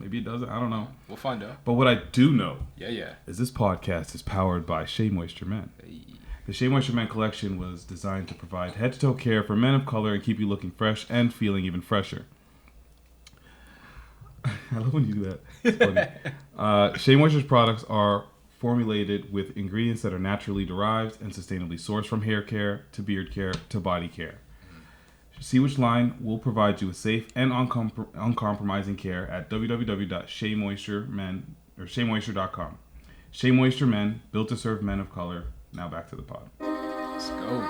Maybe it doesn't. I don't know. We'll find out. But what I do know is this podcast is powered by Shea Moisture Men. Hey. The Shea Moisture Men collection was designed to provide head-to-toe care for men of color and keep you looking fresh and feeling even fresher. I love when you do that. It's funny. Shea Moisture's products are formulated with ingredients that are naturally derived and sustainably sourced from hair care to beard care to body care. See which line will provide you with safe and uncompromising care at www.sheamoisturemen.com. Shea Moisture Men, built to serve men of color. Now back to the pod. Let's go.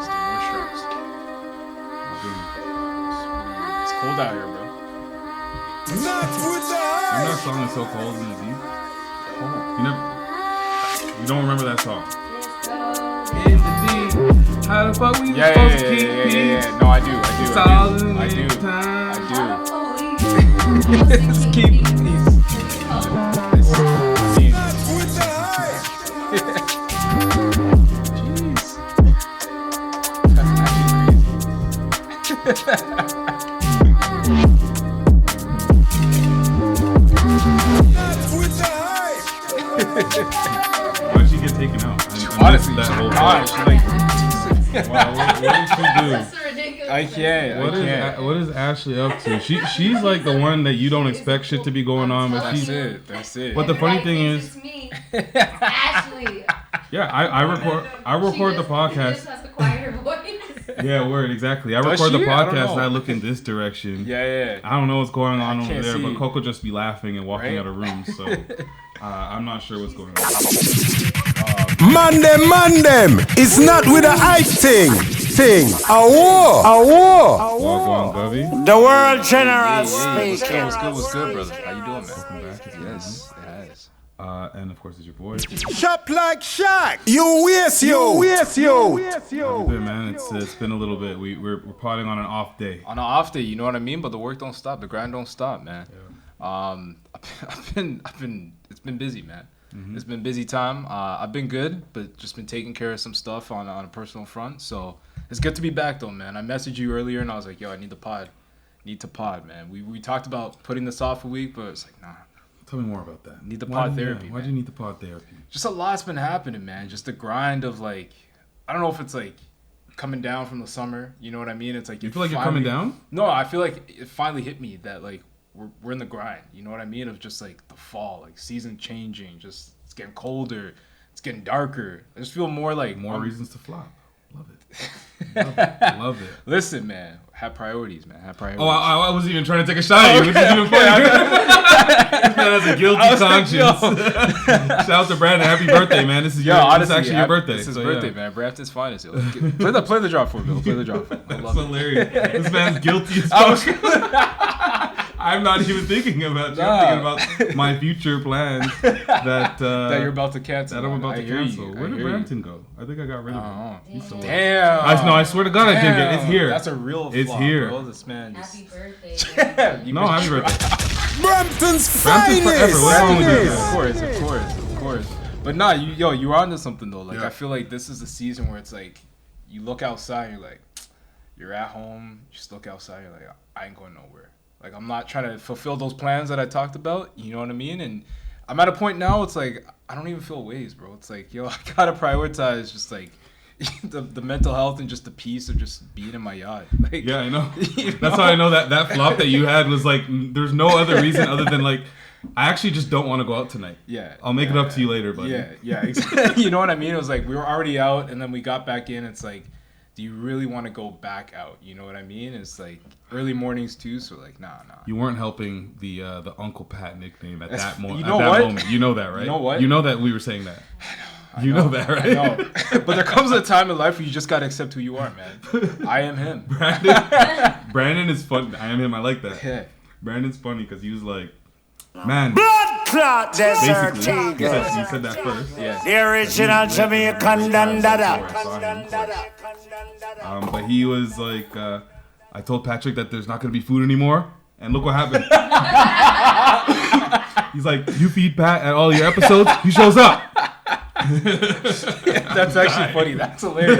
Stay moisturized. It's cold out here, bro. Remember that song is so cold in the deep? You don't remember that song? In the deep. How the fuck we supposed to keep peace? No, I do. Let's keep peace. Jeez. That's actually Why did she get taken out? Honestly, that whole wow, what did she do? I can't. What is Ashley up to? She's like the one that you don't expect shit to be going on, but that's it. But the funny thing is, it's me. It's Ashley. Yeah, I record the podcast. She just has to quiet her voice. Yeah, word, exactly. I record the podcast and I look in this direction. Yeah. I don't know what's going on over there, see. but Coco just be laughing and walking out of rooms, so I'm not sure what's going on. Man them. It's not with a hype thing. A war. Walk on, Govey. The world general speaking. What's good, brother? How you doing, man? Welcome back. Yes, it has. And of course, it's your boy. Shop like Shaq. You waste you. How you been, man? It's been a little bit. We're potting on an off day. On an off day, you know what I mean? But the work don't stop. The grind don't stop, man. Yeah. It's been busy, man. Mm-hmm. It's been busy time. I've been good, but just been taking care of some stuff on a personal front. So it's good to be back, though, man. I messaged you earlier, and I was like, yo, I need to pod, man. We talked about putting this off a week, but it's like, nah. Tell me more about that. Need the pod therapy. Why'd you need the pod therapy? Just a lot's been happening, man. Just the grind of, like, I don't know if it's like coming down from the summer. You know what I mean? It's like you feel like you're coming down. No, I feel like it finally hit me that like we're in the grind. You know what I mean? Of just like the fall, like season changing. Just it's getting colder. It's getting darker. I just feel more like more reasons to flop. Love it. Love it. Listen, man. Have priorities, man. Have priorities. Oh, I wasn't even trying to take a shot at you. Which is even funny. This man has a guilty conscience. Shout out to Brandon. Happy birthday, man. This is actually your birthday. This is birthday, man. Brampton's finest. Play the drop for me. Play the drop for me. That's hilarious. This man's guilty as fuck. I'm not even thinking about you. I'm thinking about my future plans that you're about to cancel. That I'm about to cancel. Where did Brampton go? I think I got rid of him. He's so damn. I swear to God, I didn't get it. It's here. That's a real It's here. Bro. This man just... Happy birthday. No, happy birthday. Brampton's finest. Forever. What's wrong with you? Of course. But nah, you were onto something though. Like I feel like this is a season where it's like you look outside, you're like, you're at home, you just look outside, you're like, I ain't going nowhere. Like I'm not trying to fulfill those plans that I talked about. You know what I mean? And I'm at a point now. It's like I don't even feel ways, bro. It's like I gotta prioritize just like the mental health and just the peace of just being in my yacht. Like, yeah, I know. That's how I know that flop that you had was like there's no other reason other than like I actually just don't want to go out tonight. Yeah. I'll make it up to you later, buddy. Yeah, exactly. You know what I mean? It was like we were already out and then we got back in. It's like, do you really want to go back out? You know what I mean? It's like early mornings too, so like nah. You weren't helping the Uncle Pat nickname at that moment. You know what? Moment. You know that, right? You know what? You know that we were saying that. I know that, right? I know. But there comes a time in life where you just gotta accept who you are, man. I am him. Brandon is fun. I am him. I like that. Yeah. Brandon's funny because he was like, man. Blood clot desert Basically, eagle. he said that first. Yeah. The original Jamaican dandada. But he was like, I told Patrick that there's not going to be food anymore. And look what happened. He's like, you feed Pat at all your episodes, he shows up. That's actually funny. That's hilarious.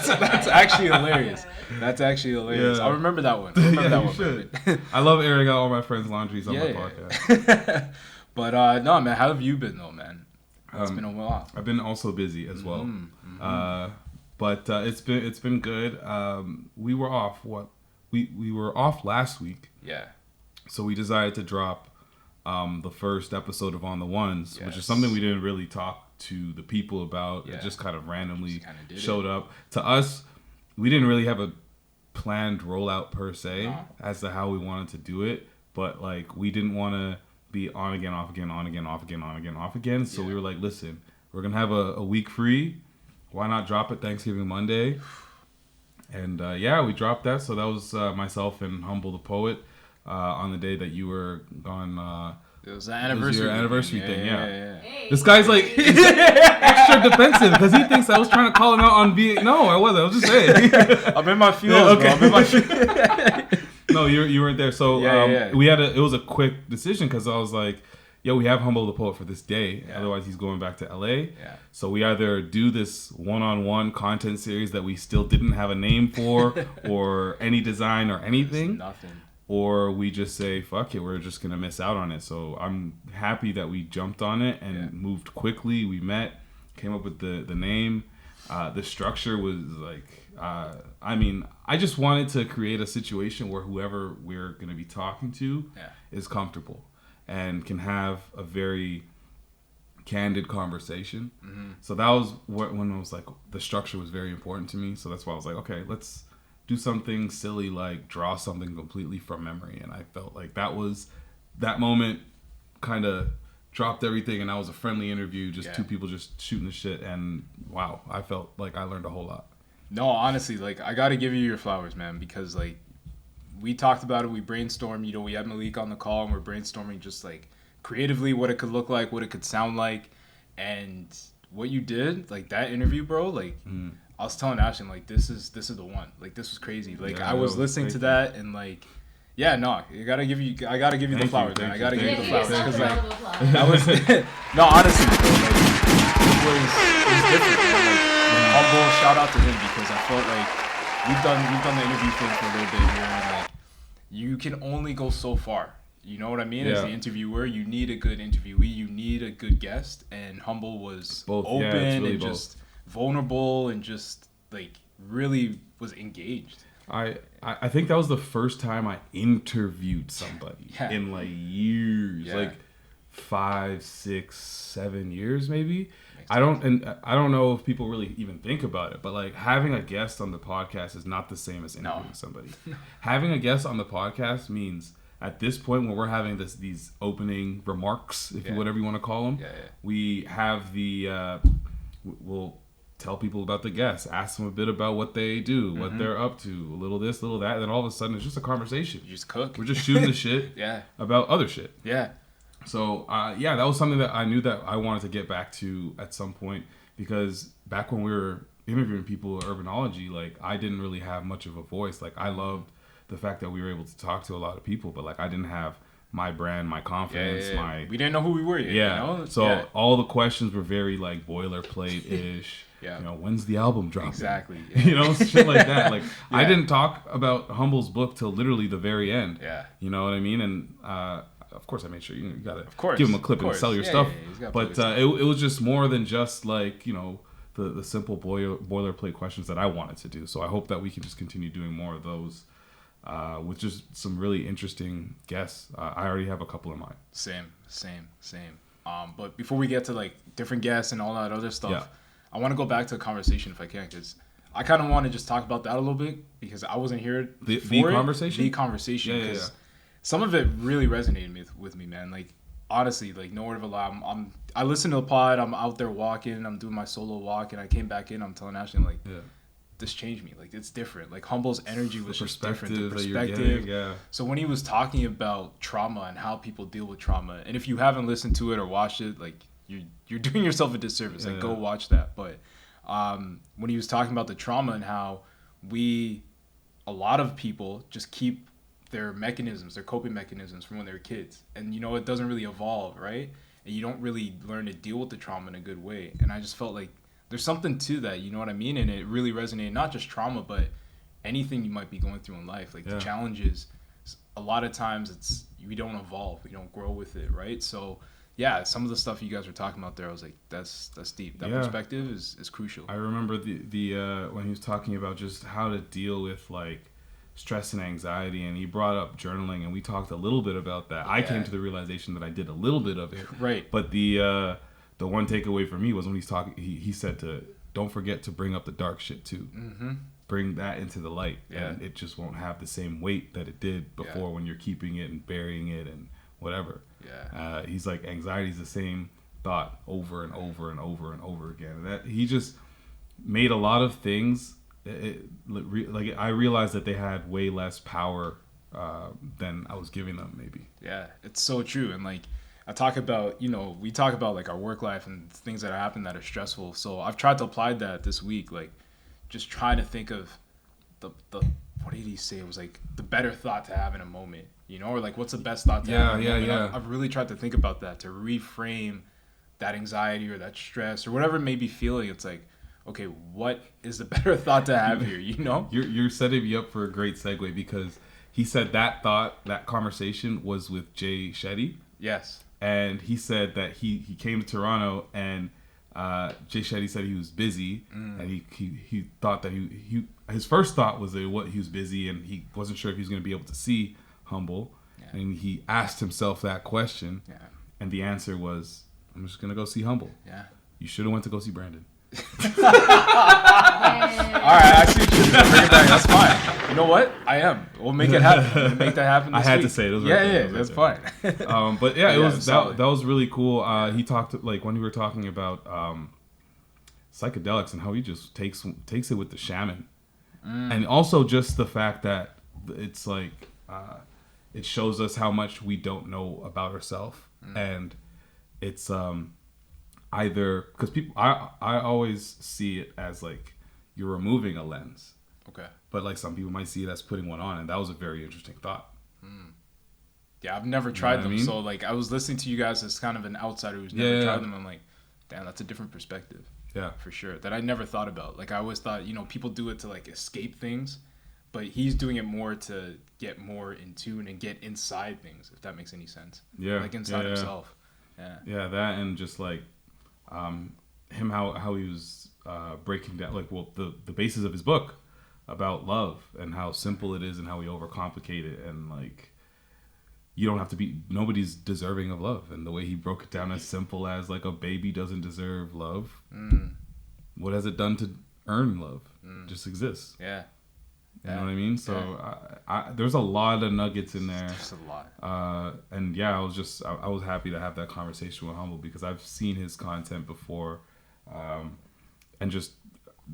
That's actually hilarious. That's actually hilarious. Yeah. I'll remember that one. I remember that one. Should. I love airing out all my friends' laundries on my podcast. But no, man, how have you been though, man? It's been a while. I've been also busy as well. But it's been good. We were off. We were off last week. Yeah. So we decided to drop the first episode of On the Ones, which is something we didn't really talk to the people about. It just kind of randomly showed up. To us, we didn't really have a planned rollout per se as to how we wanted to do it, but like we didn't want to be on again, off again, on again, off again, on again, off again. So we were like, listen, we're gonna have a week free. Why not drop it Thanksgiving Monday? And we dropped that. So that was myself and Humble the Poet on the day that you were gone. It was the anniversary. Your anniversary thing, yeah. Hey. This guy's like extra defensive because he thinks I was trying to call him out on being. No, I wasn't. I was just saying. I'm in my feelings, bro. I'm in my feelings. No, you weren't there. So we had it was a quick decision because I was like, yo, we have Humble the Poet for this day. Yeah. Otherwise, he's going back to LA. Yeah. So we either do this one-on-one content series that we still didn't have a name for or any design or anything. Nothing. Or we just say, fuck it, we're just going to miss out on it. So I'm happy that we jumped on it and moved quickly. We met, came up with the name. The structure was like, I just wanted to create a situation where whoever we're going to be talking to is comfortable and can have a very candid conversation. Mm-hmm. So that was when I was like, the structure was very important to me. So that's why I was like, okay, let's do something silly like draw something completely from memory. And I felt like that moment kind of dropped everything, and that was a friendly interview, just two people just shooting the shit, and wow, I felt like I learned a whole lot. No, honestly, like I gotta give you your flowers, man, because like we talked about it, we brainstormed, we had Malik on the call and we're brainstorming just like creatively what it could look like, what it could sound like, and what you did, like that interview, bro, like I was telling Ashton, like, this is the one. Like, this was crazy. Like, I was listening to that, and like, I gotta give you the flowers, man. I gotta give you the flowers because like that was no, honestly, bro, like, it was different, man. Like, Humble, shout out to him because I felt like we've done the interview thing for a little bit here, and like, you can only go so far. You know what I mean? As the interviewer, you need a good interviewee, you need a good guest, and Humble was open and just vulnerable and just like really was engaged. I think that was the first time I interviewed somebody in like years, like 5, 6, 7 years maybe. I don't know if people really even think about it, but like having a guest on the podcast is not the same as interviewing somebody. Having a guest on the podcast means at this point when we're having these opening remarks, if you whatever you want to call them, we have we'll tell people about the guests, ask them a bit about what they do, what they're up to, a little this, little that, and then all of a sudden it's just a conversation. You just cook. We're just shooting the shit about other shit. Yeah. So, that was something that I knew that I wanted to get back to at some point, because back when we were interviewing people at Urbanology, like, I didn't really have much of a voice. Like, I loved the fact that we were able to talk to a lot of people, but, like, I didn't have my brand, my confidence, we didn't know who we were yet. Yeah. You know? So all the questions were very, like, boilerplate-ish. Yeah. You know, when's the album dropping? Exactly. Yeah. You know, shit like that. Like, I didn't talk about Humble's book till literally the very end. Yeah. You know what I mean? And, of course, I made sure you gotta course, give him a clip and sell your stuff. But it was just more than just like, you know, the simple boilerplate questions that I wanted to do. So I hope that we can just continue doing more of those with just some really interesting guests. I already have a couple in mind. Same. But before we get to like different guests and all that other stuff, I want to go back to the conversation if I can, because I kind of want to just talk about that a little bit because I wasn't here the conversation. The conversation, because some of it really resonated with me, man. Like, honestly, like, no word of a lie. I listen to the pod. I'm out there walking. I'm doing my solo walk, and I came back in. I'm telling Ashley, like, this changed me. Like, it's different. Like, Humble's energy was just different. The perspective. So when he was talking about trauma and how people deal with trauma, and if you haven't listened to it or watched it, like, you're doing yourself a disservice. Like, go watch that. But when he was talking about the trauma and how a lot of people just keep their coping mechanisms from when they were kids, and it doesn't really evolve, right? And you don't really learn to deal with the trauma in a good way. And I just felt like there's something to that, you know what I mean? And it really resonated, not just trauma, but anything you might be going through in life. Like the challenges, a lot of times we don't evolve, we don't grow with it, right? So yeah, some of the stuff you guys were talking about there, I was like, that's deep. That perspective is crucial. I remember the when he was talking about just how to deal with like stress and anxiety, and he brought up journaling, and we talked a little bit about that. I came to the realization that I did a little bit of it, right? But the one takeaway for me was when he's talking, he said to don't forget to bring up the dark shit too. Mm-hmm. Bring that into the light, and it just won't have the same weight that it did before when you're keeping it and burying it and whatever. He's like, anxiety is the same thought over and over and over and over again. And that he just made a lot of things. Like I realized that they had way less power than I was giving them. Maybe. Yeah, it's so true. And like I talk about, we talk about like our work life and things that happen that are stressful. So I've tried to apply that this week. Like just trying to think of the what did he say? It was like the better thought to have in a moment. Or like what's the best thought to have? I've really tried to think about that, to reframe that anxiety or that stress or whatever it may be feeling. It's like, okay, what is the better thought to have here? You're setting me up for a great segue, because he said that conversation was with Jay Shetty. Yes. And he said that he came to Toronto, and Jay Shetty said he was busy, and he thought that his first thought was that he was busy, and he wasn't sure if he was going to be able to see Humble, and he asked himself that question, and the answer was, I'm just gonna go see Humble. You should have went to go see Brandon. All right, actually, bring it back. That's fine. You know what? I am. We'll make it happen. We'll make that happen. I had week. to say it. That's fine. But yeah, it was that was really cool. He talked, like when we were talking about psychedelics and how he just takes it with the shaman, and also just the fact that it's like it shows us how much we don't know about ourselves, and it's either because people, I always see it as like you're removing a lens. Okay. But like some people might see it as putting one on, and that was a very interesting thought. Yeah, I've never tried them, so like I was listening to you guys as kind of an outsider who's never tried them. I'm like, damn, that's a different perspective. Yeah, for sure. That I never thought about. Like I always thought, people do it to like escape things, but he's doing it more to get more in tune and get inside things, if that makes any sense. Yeah. Like inside himself. Yeah. Yeah, that, and just like him how he was breaking down the basis of his book about love and how simple it is and how we overcomplicate it, and like you don't have to be, nobody's deserving of love, and the way he broke it down as simple as like a baby doesn't deserve love. What has it done to earn love? It just exists. You know what I mean? So I there's a lot of nuggets in there. There's a lot. And yeah, I was happy to have that conversation with Humble, because I've seen his content before, and just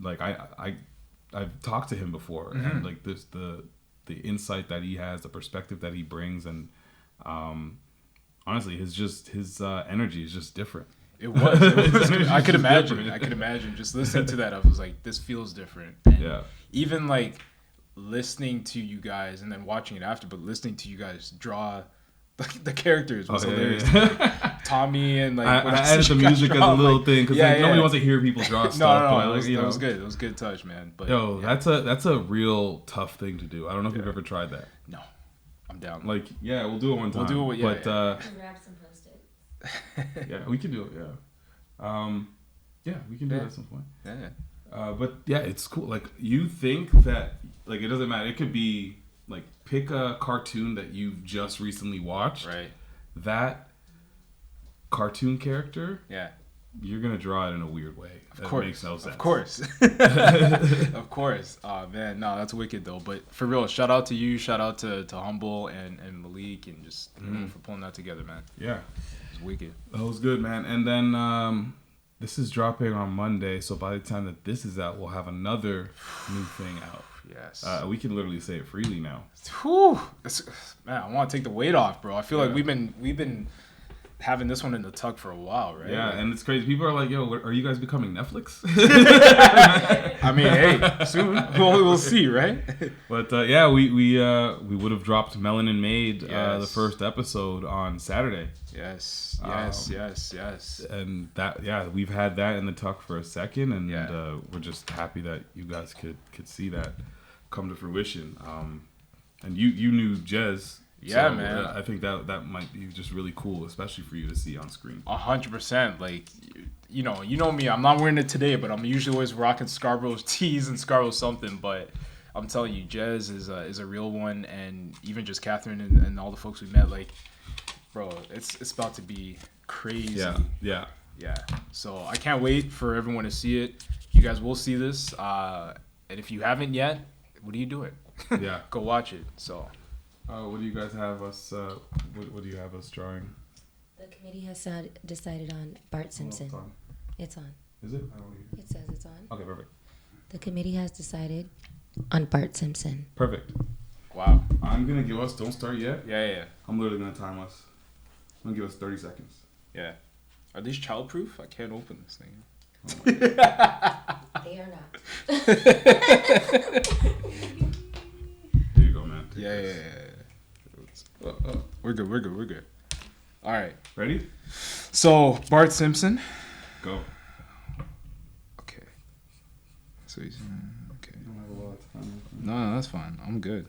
like I've talked to him before, and like this the insight that he has, the perspective that he brings, and honestly, his energy is just different. It was I could imagine just listening to that. I was like, this feels different. And even like listening to you guys and then watching it after, but listening to you guys draw the characters was hilarious. Like, Tommy and like I added the music as a little thing, because nobody wants to hear people draw stuff. No, that was good. It was a good touch, man. But that's a real tough thing to do. I don't know if you've ever tried that. No, I'm down. Like, we'll do it one time. We'll do it. Grab some Post-its. Yeah, we can do it. We can do it at some point. But yeah, it's cool. Like, you think that, like, it doesn't matter. It could be like, pick a cartoon that you've just recently watched. Right. That cartoon character. Yeah. You're gonna draw it in a weird way. Of course. Makes no sense. Of course. Of course. Oh man, no, that's wicked though. But for real, shout out to you, shout out to Humble and Malik, and just for pulling that together, man. Yeah. It's wicked. That was good, man. And then this is dropping on Monday, so by the time that this is out, we'll have another new thing out. Yes. We can literally say it freely now. Whew. Man, I want to take the weight off, bro. I feel like we've been having this one in the tuck for a while, right? Yeah, and it's crazy. People are like, "Yo, are you guys becoming Netflix?" I mean, hey, soon we'll see, right? But we would have dropped Melanin Made the first episode on Saturday. Yes. And that we've had that in the tuck for a second, and we're just happy that you guys could see that. come to fruition. And you knew Jez. Yeah, so man. I think that might be just really cool, especially for you to see on screen. 100%. Like, you know me. I'm not wearing it today, but I'm usually always rocking Scarborough's tees and Scarborough something. But I'm telling you, Jez is a real one, and even just Catherine and all the folks we met, like, bro, it's about to be crazy. Yeah. So I can't wait for everyone to see it. You guys will see this, and if you haven't yet, what are you doing? Yeah. Go watch it. So. What do you guys have us? What do you have us drawing? The committee has decided on Bart Simpson. It's on. Is it? I don't know. It says it's on. Okay, perfect. The committee has decided on Bart Simpson. Perfect. Wow. I'm gonna give us. Don't start yet. Yeah. I'm literally gonna time us. I'm gonna give us 30 seconds. Yeah. Are these childproof? I can't open this thing. They are not. Here you go, man. Take Yeah. this. We're good. All right. Ready? So, Bart Simpson. Go. Okay. So he's okay. I don't have a lot of time. No, that's fine. I'm good.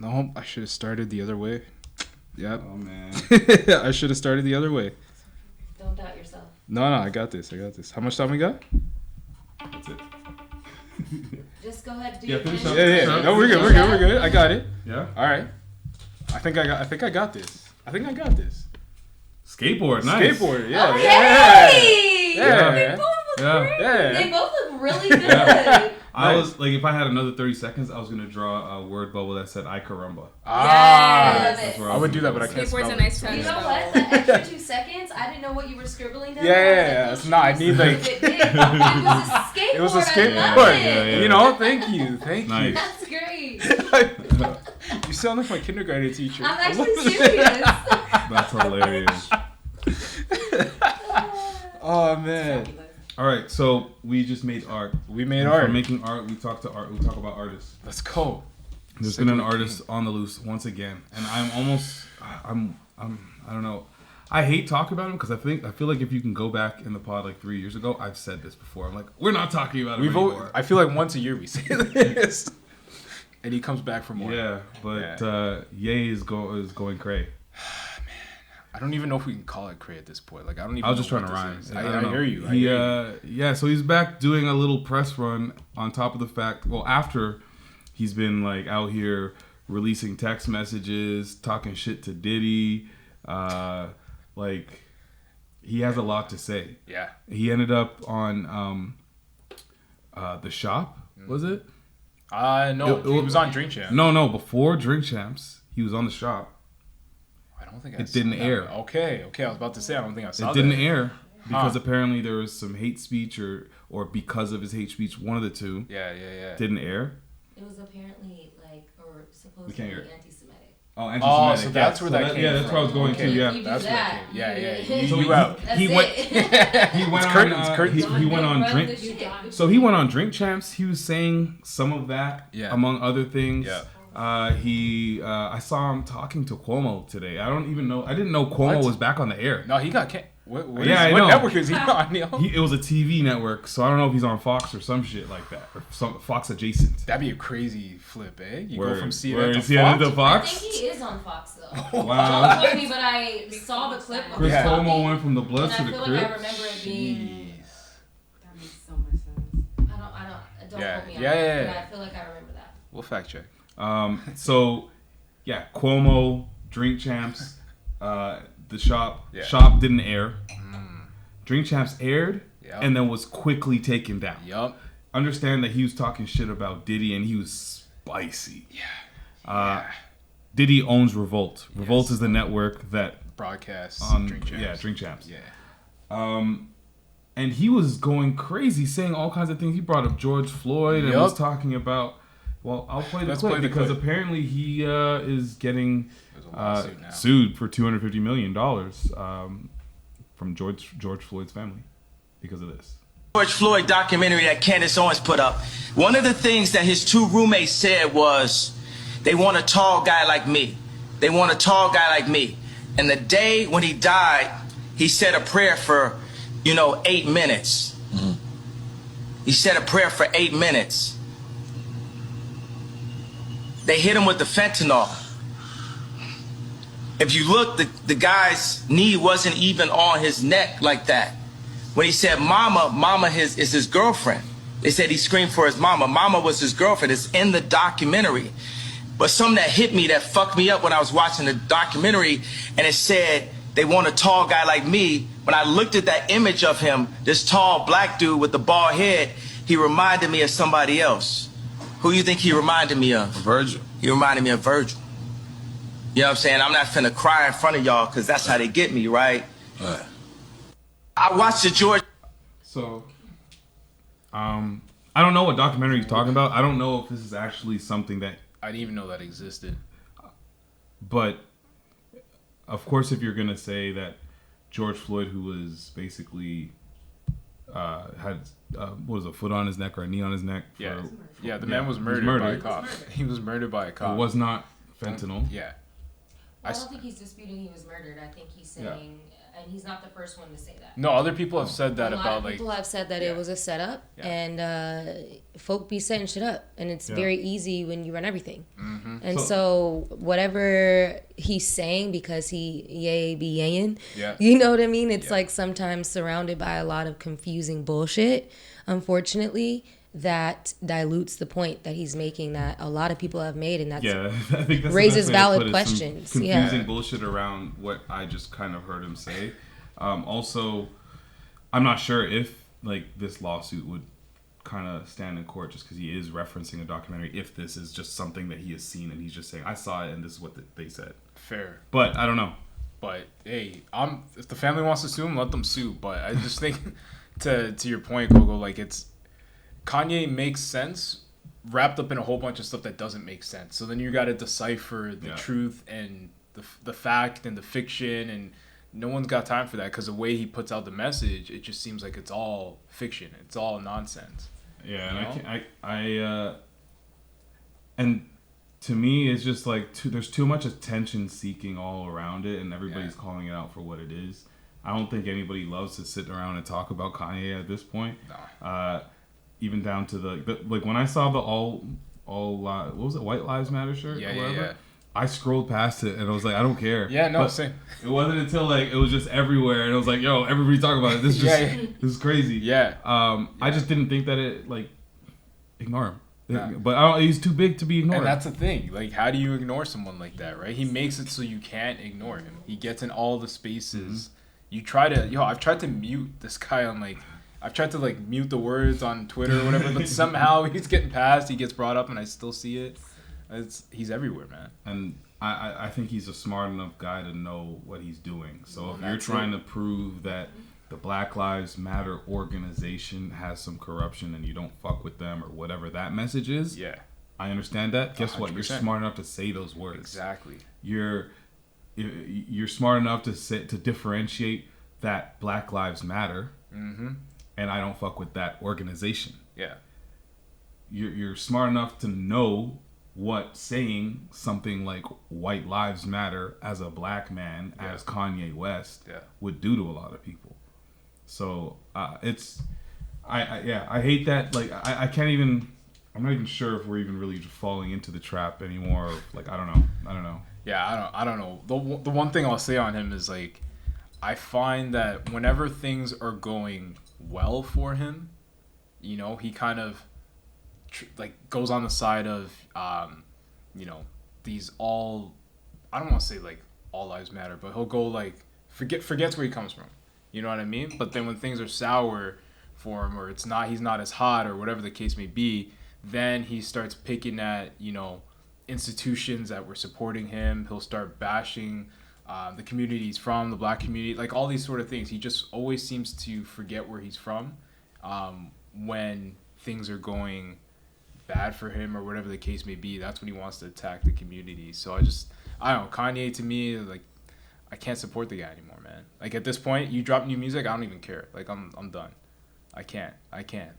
No, I should have started the other way. Yep. Oh man. I should have started the other way. Don't doubt yourself. No, I got this. How much time we got? That's it. Just go ahead and do Yeah, your finish finish. up. Yeah. No, we're good. I got it. Yeah. All right. I think I got this. Skateboard. Nice. Skateboard. Yeah. Okay. Yeah. They both look Yeah. great. Yeah. They both look really good. I was like, if I had another 30 seconds, I was gonna draw a word bubble that said "I caramba." Yes. That's where I would do that, but I can't Skateboard's spell a nice it. touch. You know what? The extra 2 seconds, I didn't know what you were scribbling down. Yeah. It's not. I need like. It was a skateboard. It was a I love skateboard. it. You know. Thank you. Nice. That's great. You sound like my kindergarten teacher. I'm actually serious. That's hilarious. Oh man. All right, so we just made art. We made And art. For making art, we talk about artists. Let's go. There's been an artist on the loose once again, and I don't know. I hate talking about him because I feel like if you can go back in the pod like 3 years ago, I've said this before. I'm like, we're not talking about him anymore. I feel like once a year we say this, and he comes back for more. Yeah, but Ye is going cray. I don't even know if we can call it cray at this point. Like I don't even. I was just know trying to what rhyme. this is. I I don't know. hear you. Yeah, so he's back doing a little press run on top of the fact. Well, after he's been like out here releasing text messages, talking shit to Diddy, like he has a lot to say. Yeah. He ended up on The Shop. Was it? No, he was on Drink Champ. No, before Drink Champs, he was on The Shop. I don't think It didn't air. Okay. I was about to say I don't think I saw It that. didn't air because apparently there was some hate speech or because of his hate speech, one of the two. Yeah. Didn't air. It was apparently like, or supposed We to can't be hear it. anti-Semitic. Oh, anti-Semitic. so that's where that came Yeah, that's from. where I was going to. Yeah. If you do That's where that, it came. Yeah. So You out. That's He went. it. He went It's on. curtains. He went on Run drink. the shit. So he went on Drink Champs. He was saying some of that, Yeah. among other things. Yeah. I saw him talking to Cuomo today. I don't even know. I didn't know Cuomo What? was back on the air. No, he got what Yeah, I what know. network is he on? Yo? It was a TV network, so I don't know if he's on Fox or some shit like that, or some Fox adjacent. That'd be a crazy flip, eh? You go Word. from CNN Word. to CNN to Fox. I Fox. think he is on Fox though. Wow. Don't quote me, but I saw the clip. Chris Yeah. Cuomo went from the and Bloods I to the feel like I Crips. remember it being. Jeez. That makes so much sense. Don't Yeah. quote me on Yeah, it. yeah, But yeah. I feel like I remember that. We'll fact check. So, yeah, Cuomo, Drink Champs, The Shop. Yeah. Shop didn't air. Drink Champs aired Yep. and then was quickly taken down. Yup. Understand that he was talking shit about Diddy and he was spicy. Yeah. Diddy owns Revolt. Revolt is the network that Broadcast. Drink Champs. Yeah, Drink Champs. Yeah. And he was going crazy, saying all kinds of things. He brought up George Floyd and Yup. was talking about. Well, I'll play the Let's clip play the because clip. apparently he is getting There's a lawsuit now. sued for $250 million from George Floyd's family because of this. George Floyd documentary that Candace Owens put up. One of the things that his two roommates said was, They want a tall guy like me. They want a tall guy like me. And the day when he died, he said a prayer for, 8 minutes. Mm-hmm. He said a prayer for 8 minutes. They hit him with the fentanyl. If you look, the guy's knee wasn't even on his neck like that. When he said mama is his girlfriend. They said he screamed for his mama. Mama was his girlfriend. It's in the documentary. But something that hit me, that fucked me up when I was watching the documentary, and it said, they want a tall guy like me. When I looked at that image of him, this tall black dude with the bald head, he reminded me of somebody else. Who you think he reminded me of? Virgil. He reminded me of Virgil. You know what I'm saying? I'm not finna cry in front of y'all because that's how they get me, right? I watched the George. So, I don't know what documentary he's talking about. I don't know if this is actually something that... I didn't even know that existed. But, of course, if you're going to say that George Floyd, who was basically... had what was a foot on his neck or a knee on his neck? The man was murdered by a cop. He was murdered by a cop. It was not fentanyl. Yeah. I don't think he's disputing he was murdered. I think he's saying, and he's not the first one to say that. No, other people have said that about like. People have said that it was a setup, and folk be setting shit up, and it's very easy when you run everything. Mm-hmm. And so whatever he's saying, because he be yayin, you know what I mean? It's like sometimes surrounded by a lot of confusing bullshit, unfortunately, that dilutes the point that he's making that a lot of people have made, and that's I think that's raises valid questions. Confusing bullshit around what I just kind of heard him say. Also, I'm not sure if like this lawsuit would kind of stand in court just because he is referencing a documentary. If this is just something that he has seen and he's just saying, "I saw it and this is what they said." Fair, but I don't know. But hey, if the family wants to sue him, let them sue. But I just think to your point, Gogo, like it's. Kanye makes sense wrapped up in a whole bunch of stuff that doesn't make sense. So then you got to decipher the truth and the fact and the fiction, and no one's got time for that because the way he puts out the message, it just seems like it's all fiction. It's all nonsense. Yeah, and and to me, it's just like there's too much attention seeking all around it, and everybody's calling it out for what it is. I don't think anybody loves to sit around and talk about Kanye at this point. No. Even down to the like when I saw the all what was it, White Lives Matter shirt or whatever, I scrolled past it and I was like, I don't care. Yeah, no, same. It wasn't until like it was just everywhere and it was like, yo, everybody talking about it. This is just this is crazy. Yeah. I just didn't think that it like ignore him. Nah. But he's too big to be ignored. And that's the thing. Like, how do you ignore someone like that, right? He makes it so you can't ignore him. He gets in all the spaces. Mm-hmm. I've tried to mute this guy on like. I've tried to like mute the words on Twitter or whatever, but somehow he's getting past. He gets brought up, and I still see it. He's everywhere, man. And I think he's a smart enough guy to know what he's doing. So if you're trying to prove that the Black Lives Matter organization has some corruption and you don't fuck with them or whatever that message is, I understand that. Guess 100%. What? You're smart enough to say those words. Exactly. You're smart enough to differentiate that Black Lives Matter. Mm-hmm. And I don't fuck with that organization. Yeah. You're smart enough to know what saying something like White Lives Matter as a black man, as Kanye West, would do to a lot of people. So I hate that. Like I can't even. I'm not even sure if we're even really falling into the trap anymore. Like I don't know. Yeah, I don't know. The one thing I'll say on him is like, I find that whenever things are going well for him, you know, he kind of goes on the side of these all, I don't want to say like all lives matter, but he'll go like forgets where he comes from, you know what I mean? But then when things are sour for him, or he's not as hot or whatever the case may be, then he starts picking at institutions that were supporting him. He'll start bashing the community he's from, the black community, like all these sort of things. He just always seems to forget where he's from when things are going bad for him or whatever the case may be. That's when he wants to attack the community. So I don't know, Kanye to me, like, I can't support the guy anymore, man. Like at this point, you drop new music, I don't even care. Like I'm done. I can't.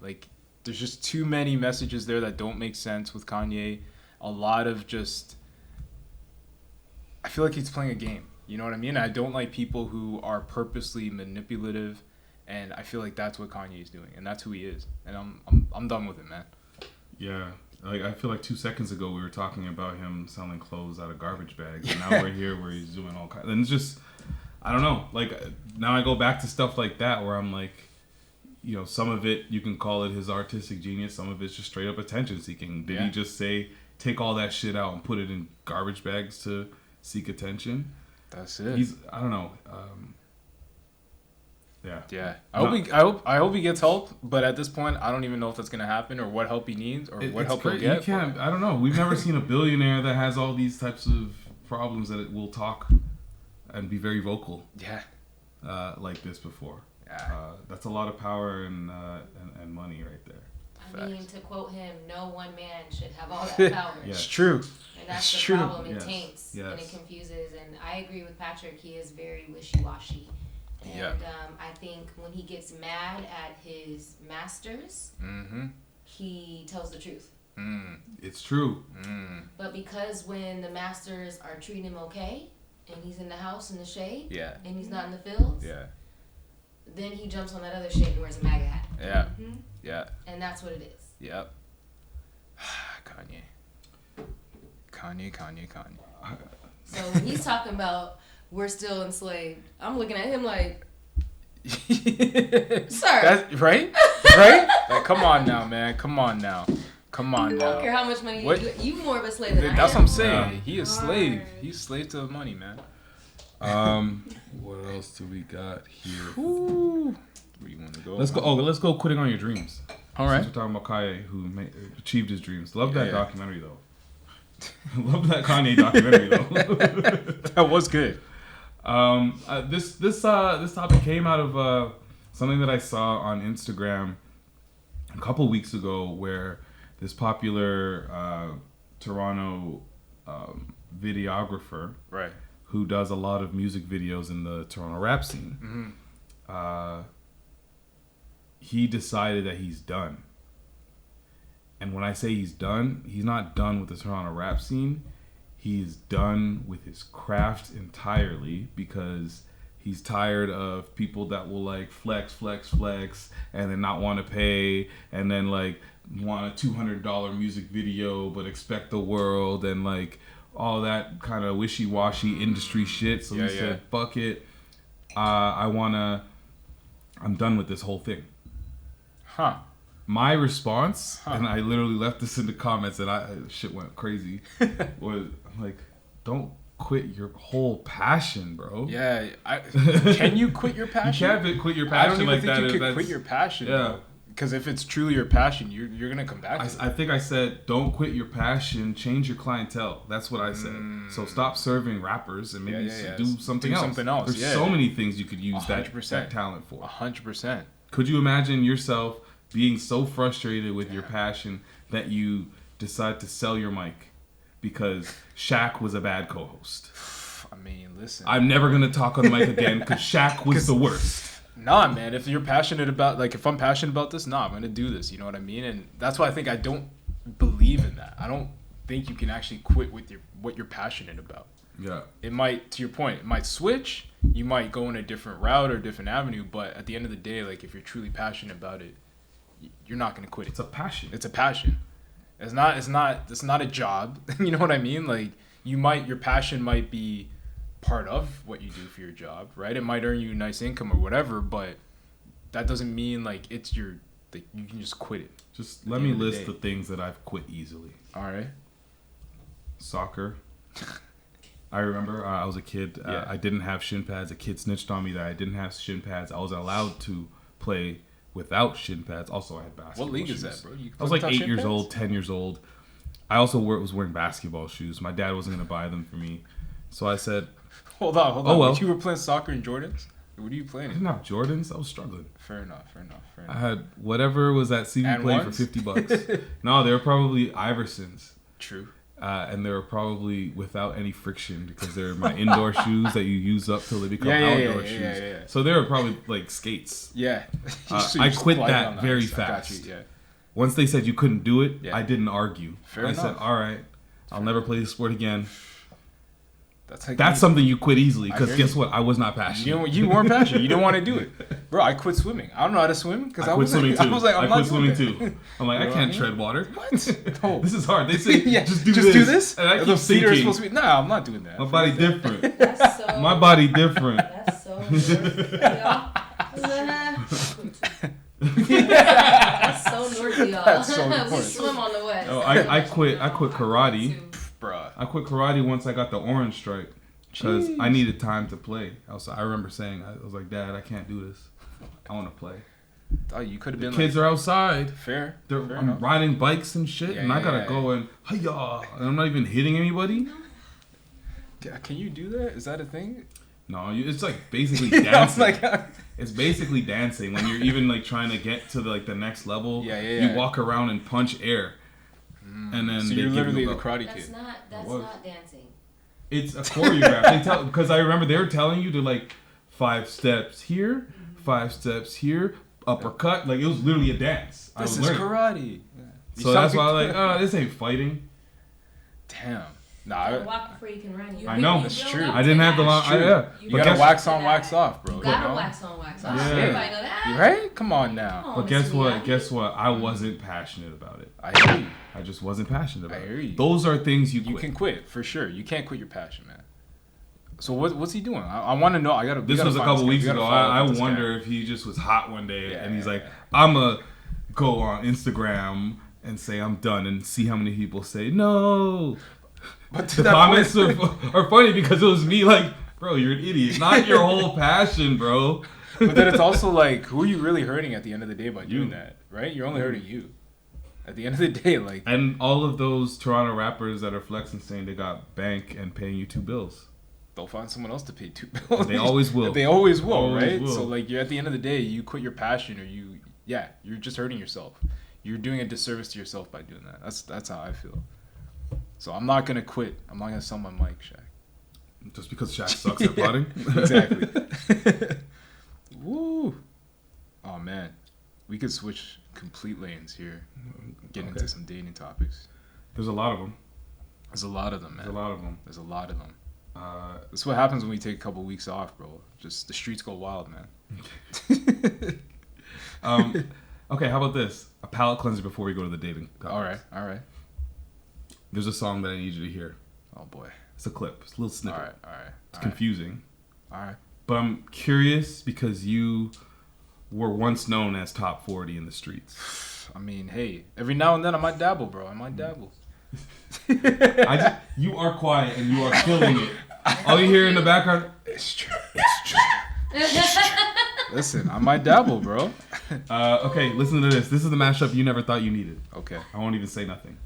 Like there's just too many messages there that don't make sense with Kanye. a lot of just. I feel like he's playing a game. You know what I mean? I don't like people who are purposely manipulative, and I feel like that's what Kanye is doing, and that's who he is. And I'm done with it, man. Yeah. Like, I feel like 2 seconds ago we were talking about him selling clothes out of garbage bags, and now we're here where he's doing all kinds. And it's just, I don't know. Like, now I go back to stuff like that where I'm like, you know, some of it you can call it his artistic genius, some of it's just straight up attention seeking. Did he just say take all that shit out and put it in garbage bags to seek attention? That's it. I don't know. Yeah. I hope he gets help, but at this point, I don't even know if that's gonna happen or what help he needs or what help he'll get. I don't know. We've never seen a billionaire that has all these types of problems that it will talk and be very vocal. Yeah. Like this before. Yeah. That's a lot of power and money right there. I mean, to quote him, no one man should have all that power. Yes. It's true. And that's It's the true. problem. It taints and it confuses. And I agree with Patrick. He is very wishy-washy. And I think when he gets mad at his masters, he tells the truth. It's true. But because when the masters are treating him okay, and he's in the house in the shade, and he's not in the fields, then he jumps on that other shit and wears a MAGA hat. Yeah. Yeah. And that's what it is. Yep. Kanye. So when he's talking about we're still enslaved, I'm looking at him like, sir. That's, right? Like, come on now, man. Come on now. I don't care how much money you more of a slave than I am. That's what I'm saying. He is slave. He's slave to the money, man. What else do we got here? Where you want to go? Let's go. Let's go. Quitting on your dreams. All right. Since we're talking about Kanye, who achieved his dreams. Love that documentary though. Love that Kanye documentary though. That was good. This topic came out of something that I saw on Instagram a couple weeks ago, where this popular Toronto videographer, right, who does a lot of music videos in the Toronto rap scene, he decided that he's done. And when I say he's done, he's not done with the Toronto rap scene. He's done with his craft entirely, because he's tired of people that will like flex, and then not want to pay, and then like want a $200 music video but expect the world, and like all that kind of wishy-washy industry shit. So he said, fuck it. I'm done with this whole thing. Huh. My response, and I literally left this in the comments, and shit went crazy, was like, don't quit your whole passion, bro. Yeah. Can you quit your passion? You can't quit your passion. I don't even like think that. you can quit your passion. Yeah. Because if it's truly your passion, you're going to come back to it. I think I said, don't quit your passion, change your clientele. That's what I said. So stop serving rappers and maybe do something else. There's so many things you could use 100%. that talent for. 100%. Could you imagine yourself being so frustrated with your passion that you decide to sell your mic because Shaq was a bad co-host? I mean, listen. I'm never going to talk on the mic again because Shaq was the worst. Nah, man. If you're passionate about, like, if I'm passionate about this, I'm going to do this. You know what I mean? And that's why I think I don't believe in that. I don't think you can actually quit with what you're passionate about. Yeah. It might, to your point, it might switch. You might go in a different route or different avenue. But at the end of the day, like, if you're truly passionate about it, you're not going to quit it. It's a passion. It's a passion. It's not a job. You know what I mean? Like, your passion might be part of what you do for your job, right? It might earn you a nice income or whatever, but that doesn't mean like it's you can just quit it. Just let me list the things that I've quit easily. All right. Soccer. I remember I was a kid. I didn't have shin pads. A kid snitched on me that I didn't have shin pads. I was allowed to play without shin pads. Also, I had basketball. What league shoes. is that, bro? I was like 8 years old, 10 years old. I also was wearing basketball shoes. My dad wasn't going to buy them for me. So I said... Hold on. Oh, well. You were playing soccer in Jordans? What are you playing? I didn't have Jordans. I was struggling. Fair enough. I had whatever was at CB Play for $50. No, they were probably Iversons. True. And they were probably without any friction because they're my indoor shoes that you use up till they become outdoor shoes. Yeah. So they were probably like skates. Yeah. I quit that very fast. Once they said you couldn't do it, I didn't argue. Fair I enough. said, all right. I'll never play this sport again. That's something you quit easily because guess what? I was not passionate. You weren't passionate. You didn't want to do it, bro. I quit swimming. I don't know how to swim because I quit swimming too. I was like, I quit swimming too. I'm like, I can't tread water. What? No. This is hard. They say just do this. And I keep the feet are thinking, supposed to be. Nah, I'm not doing that. my body different. That's so, My body different. That's so northy, y'all. That's so northy, y'all. That's so We north. swim on the west. Oh, I quit karate. Bruh. I quit karate once I got the orange stripe because I needed time to play. I remember saying, I was like, Dad, I can't do this. I want to play. Oh, you could have been. Kids are outside. Fair. I'm riding bikes and shit, and I gotta go and hi-ya, and I'm not even hitting anybody. Can you do that? Is that a thing? No, it's like basically dancing. Like, it's basically dancing when you're even like trying to get to the next level. Yeah. You walk around and punch air, and then so they you're give literally you the karate kid. That's not dancing. It's a choreograph. Because I remember they were telling you to like 5 steps here, 5 steps here, uppercut. Like it was literally a dance. This is karate. So that's why I'm like, this ain't fighting. Damn. You gotta walk before you can run. I know. That's true. I didn't have the long. You gotta wax on, wax off, bro. You gotta wax on, wax off. Yeah. Everybody know that. You right? Come on now. But guess what? Guess what? I wasn't passionate about it. I hear you. I just wasn't passionate about it. I hear you. Those are things you can quit for sure. You can't quit your passion, man. So what's he doing? I want to know. This was a couple weeks ago. I wonder if he just was hot one day and he's like, I'ma go on Instagram and say I'm done and see how many people say no. But the comments are funny because it was me like, bro, you're an idiot. Not your whole passion, bro. But then it's also like, who are you really hurting at the end of the day by doing that, right? You're only hurting you. At the end of the day, like... And all of those Toronto rappers that are flexing saying they got bank and paying you 2 bills. They'll find someone else to pay 2 bills. They always will. They always will, always right? will. So like, you're at the end of the day, you quit your passion, or you're just hurting yourself. You're doing a disservice to yourself by doing that. That's how I feel. So I'm not gonna quit. I'm not gonna sell my mic, Shaq. Just because Shaq sucks at plotting? Exactly. Woo. Oh man, we could switch complete lanes here. Get into some dating topics. There's a lot of them. There's a lot of them, man. There's a lot of them. There's a lot of them. That's what happens when we take a couple weeks off, bro. Just the streets go wild, man. Okay, how about this? A palate cleanser before we go to the dating topics. All right. There's a song that I need you to hear. Oh boy. It's a clip. It's a little snippet. All right. It's confusing. All right. But I'm curious because you were once known as top 40 in the streets. I mean, hey, every now and then I might dabble, bro. I might dabble. You are quiet and you are killing it. All you hear in the background, it's true. Listen, I might dabble, bro. Okay, listen to this. This is the mashup you never thought you needed. Okay. I won't even say nothing.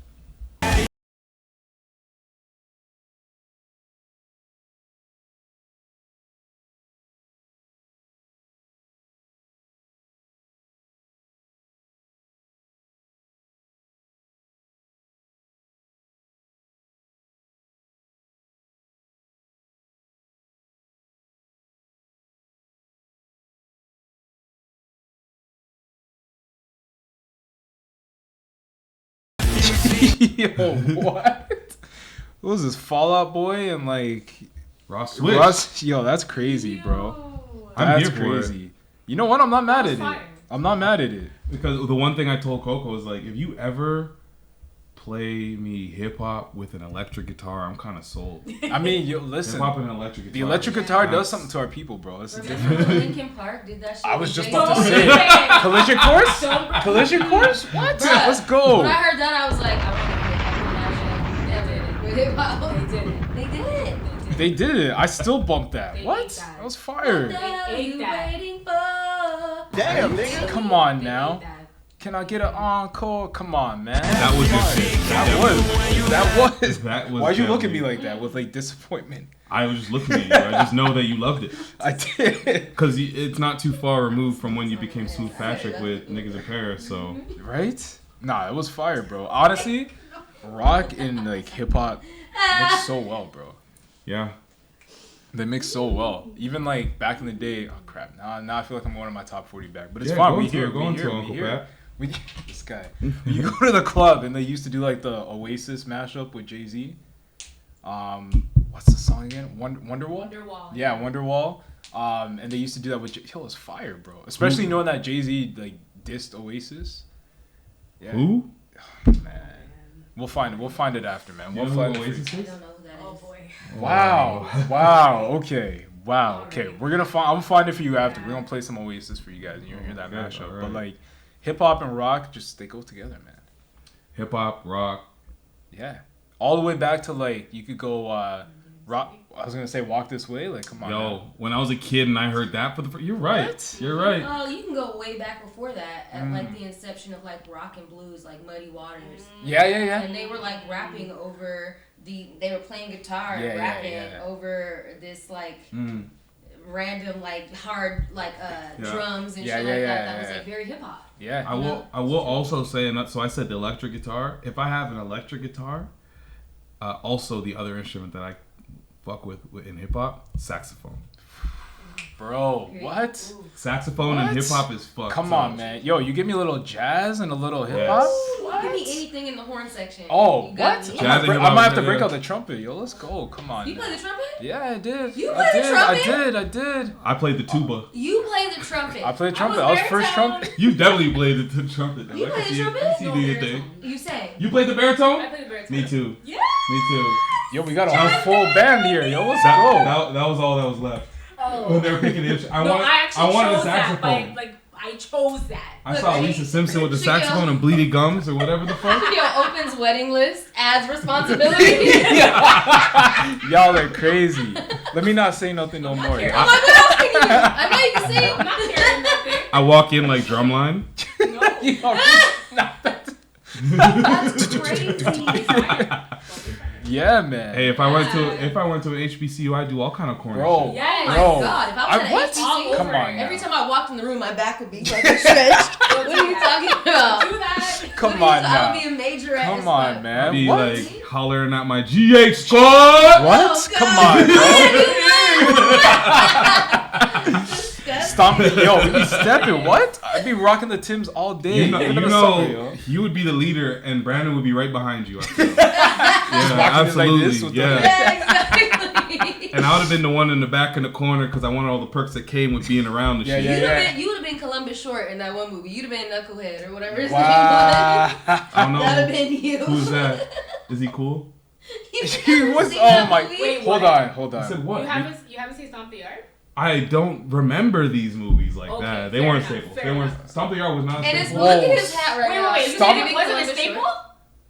Yo, what? What was this, Fall Out Boy and like Ross Swift? Yo, that's crazy, bro. I'm That's here for crazy. it. You know what? I'm not mad at fire. it. I'm not mad at it. Because the one thing I told Coco was like, if you ever play me hip hop with an electric guitar, I'm kind of sold. I mean, yo, listen. Hip hop and an electric guitar. The electric guitar does something to our people, bro. It's Remember different. when Linkin Park did that shit? I was with just Jay-Z? about to say Collision Course? Collision Course? What? Bruh, Let's go. When I heard that, I was like, I want to do that shit with hip hop. They did it. They did it. They did it. I still bumped that. They What? ate that. That was fire. What the hell are ate you that. waiting for? Damn, nigga. Come on They now. ate that. Can I get an encore? Come on, man. That was your shit. That was. was Why'd you look at me definitely- like that with like disappointment? I was just looking at you. I just know that you loved it. I did. Because it's not too far removed from when you became Smooth Patrick with Niggas in Paris, so... Right? Nah, it was fire, bro. Honestly, rock and like hip hop mix so well, bro. Yeah. They mix so well. Even like back in the day. Oh crap! Now I feel like I'm going to my top 40 back, but it's Yeah, fine. go We into here. it, go We into here. it, We Uncle here. Pat. This guy. When you go to the club and they used to do like the Oasis mashup with Jay-Z. What's the song again? Wonderwall? Wonderwall. Yeah, Wonderwall. And they used to do that with Yo, it's fire, bro. Especially knowing that Jay-Z like dissed Oasis. Yeah. Who? Man. We'll find it after, man. You We'll know find who it. Oasis I is? don't know who that is. Oh boy. Wow. Okay. Wow. Okay. We're gonna find. I'm gonna find it for you after. We're gonna play some Oasis for you guys, and you'll hear that Okay, mashup. alright. But like, hip hop and rock, they go together, man. Hip hop, rock. Yeah. All the way back to like, you could go rock. I was gonna say Walk This Way. Like, come on. Yo, man. when I was a kid and I heard that for the first, you're right. What? You're right. Oh, you can go way back before that at like the inception of like rock and blues, like Muddy Waters. Yeah. And they were like rapping over they were playing guitar and Yeah, rapping yeah. over this like random like hard like drums and Yeah, shit yeah, like yeah, that. That was yeah. like very hip hop. Yeah. I will also say, and so I said the electric guitar. If I have an electric guitar, also the other instrument that I fuck with in hip hop, saxophone. Bro, what? Saxophone What? and hip hop is fucked. Come up. on, man. Yo, you give me a little jazz and a little hip hop. You give me anything in the horn section. Oh, You got what? me. Jazz and I hip might hop, have to yeah. break out the trumpet. Yo, let's go. Come on. You play man. the trumpet? Yeah, I did. You I play the did. trumpet? I did. I played the tuba. You play the trumpet. I played trumpet. I was first baritone. trumpet. You definitely played the trumpet. Though. You I play can the see it. trumpet? I see No, you do your baritone. thing. You say. You played the baritone? I played the baritone. Me too. Yeah. Me too. Yo, we got a whole full band here. Yo, let's go. That was all that was left. Oh. When they were picking the instrument. I actually wanted a chose that. saxophone. Like I chose that. I saw Look, Lisa Simpson with the Shakira. saxophone and bleeding gums or whatever the fuck. Yo, opens wedding list, adds responsibility. Y'all are crazy. Let me not say nothing no more. I'm like, what else can you do? I know you can sing. I'm not hearing nothing. I walk in like drumline. That's crazy. Yeah, man. Hey, if I went to an HBCU, I'd do all kind of corny Bro. shit. Oh my Bro. god, if I was What? at HBCU, Come on now. every time I walked in the room, my back would be like stretched. What are you talking about? Do that. Come on I now. would be a major at Come as on, fuck. man. I'd be What? like hollering at my GH squad. What? Oh, Come God. on, bro. Disgusting. Stomp it. Yo, we be stepping. What? I'd be rocking the Timbs all day. You Even in the know, summer, yo. you would be the leader, and Brandon would be right behind you. I feel. Yeah, walking it like absolutely. this with the- yeah. Yeah, exactly. And I would have been the one in the back in the corner because I wanted all the perks that came with being around the Yeah, shit. yeah. You would have been Columbus Short in that one movie. You'd have been Knucklehead or whatever his name Wow. was. I don't know. That would have been you. Who's that? Is he cool? He was. seen Oh that my. movie? Wait, Hold what? on. I said what? You haven't seen Stomp the Yard? I don't remember these movies like Okay, that. They fair weren't enough, staples. fair They weren't. enough. Stomp the Yard was not a And it's staple. look at his hat right now. Wait, Stop. wasn't it a staple?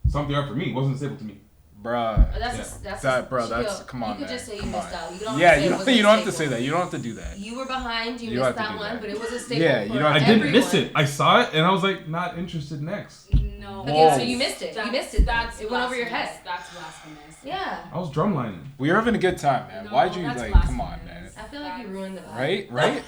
Stomp the Yard for me wasn't a staple to me. Bruh. That's That, bro, that's- yo, come on, You could man. just say you Come missed on. out. You don't Yeah, have to say you it don't. wasn't You a don't have to say staple. that. You don't have to do that. You were behind. You You don't missed have to that do one, that. but it was a staple. Yeah, you for don't have I to didn't everyone. miss it. I saw it and I was like, not interested. Next. No. Okay, Whoa. so you missed it. You That's- missed it. That's It went over your blasphemous. head. That's blasphemous. Yeah. I was drumlining. We were having a good time, man. No, Why'd you that's like? blasphemous. Come on, man. I feel like you ruined the vibe. Right?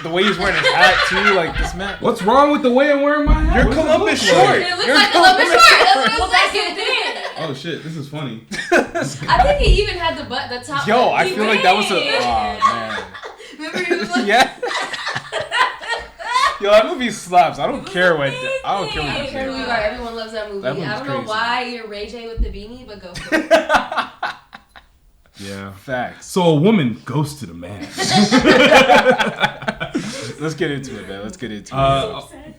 The way he's wearing his hat too, like this man. What's wrong with the way I'm wearing my hat? You're What does it Columbus look like? Short. It looks You're like Columbus Short. That's what Well, I'm that's the saying. thing. Oh shit, this is funny. I think he even had the top. Yo, button. I He feel like that was a. did. Oh man. Remember he was like, Yeah. Yo, that movie slaps. I don't care what. I don't care I what don't you care who say. you are. Everyone loves that movie. That movie's I don't know crazy. why you're Ray J with the beanie, but go for it. Yeah. Facts. So a woman ghosted a man. Let's get into it, man. Let's get into it.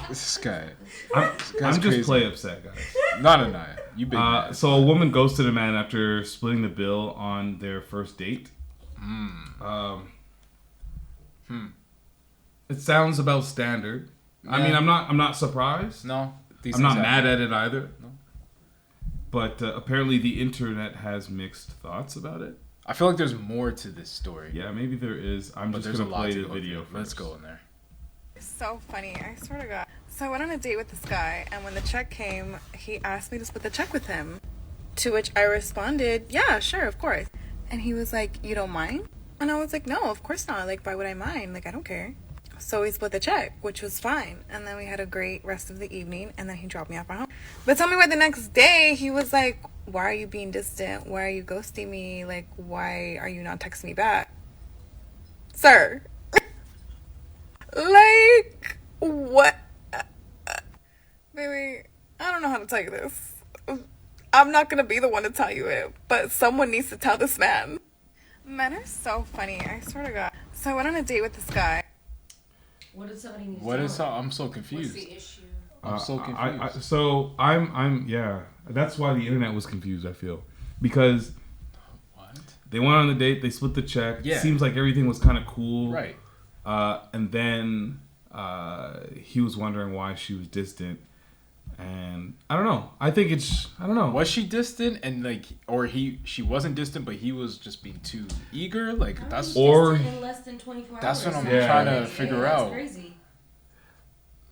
This guy. I'm guy's just crazy. play upset, guys. No. You big man. So a woman ghosted a man after splitting the bill on their first date. It sounds about standard. I mean, I'm not surprised. No. I'm not mad at it either. No. But apparently the internet has mixed thoughts about it. I feel like there's more to this story. Yeah, maybe there is. I'm But just there's a gonna lot play to the go video through. Let's first. go in there. So funny, I swear to God. So I went on a date with this guy, and when the check came, he asked me to split the check with him. To which I responded, yeah, sure, of course. And he was like, you don't mind? And I was like, no, of course not. Like, why would I mind? Like, I don't care. So we split the check, which was fine. And then we had a great rest of the evening, and then he dropped me off at home. But tell me why the next day he was like, why are you being distant? Why are you ghosting me? Like, why are you not texting me back? Sir. Like, what? Baby, I don't know how to tell you this. I'm not gonna be the one to tell you it, but someone needs to tell this man. Men are so funny, I swear to God. So I went on a date with this guy. What did somebody need to What tell is? him? I'm so confused. What's the issue? I'm so confused. So I'm yeah. That's why the internet was confused. I feel because What? they went on the date, they split the check. Yeah. Seems like everything was kind of cool. Right. And then he was wondering why she was distant. And I don't know. I don't know. Was she distant and like, or she wasn't distant, but he was just being too eager? Like that's Or- in less than 24 That's hours. what I'm Yeah. trying to figure that's out. Crazy.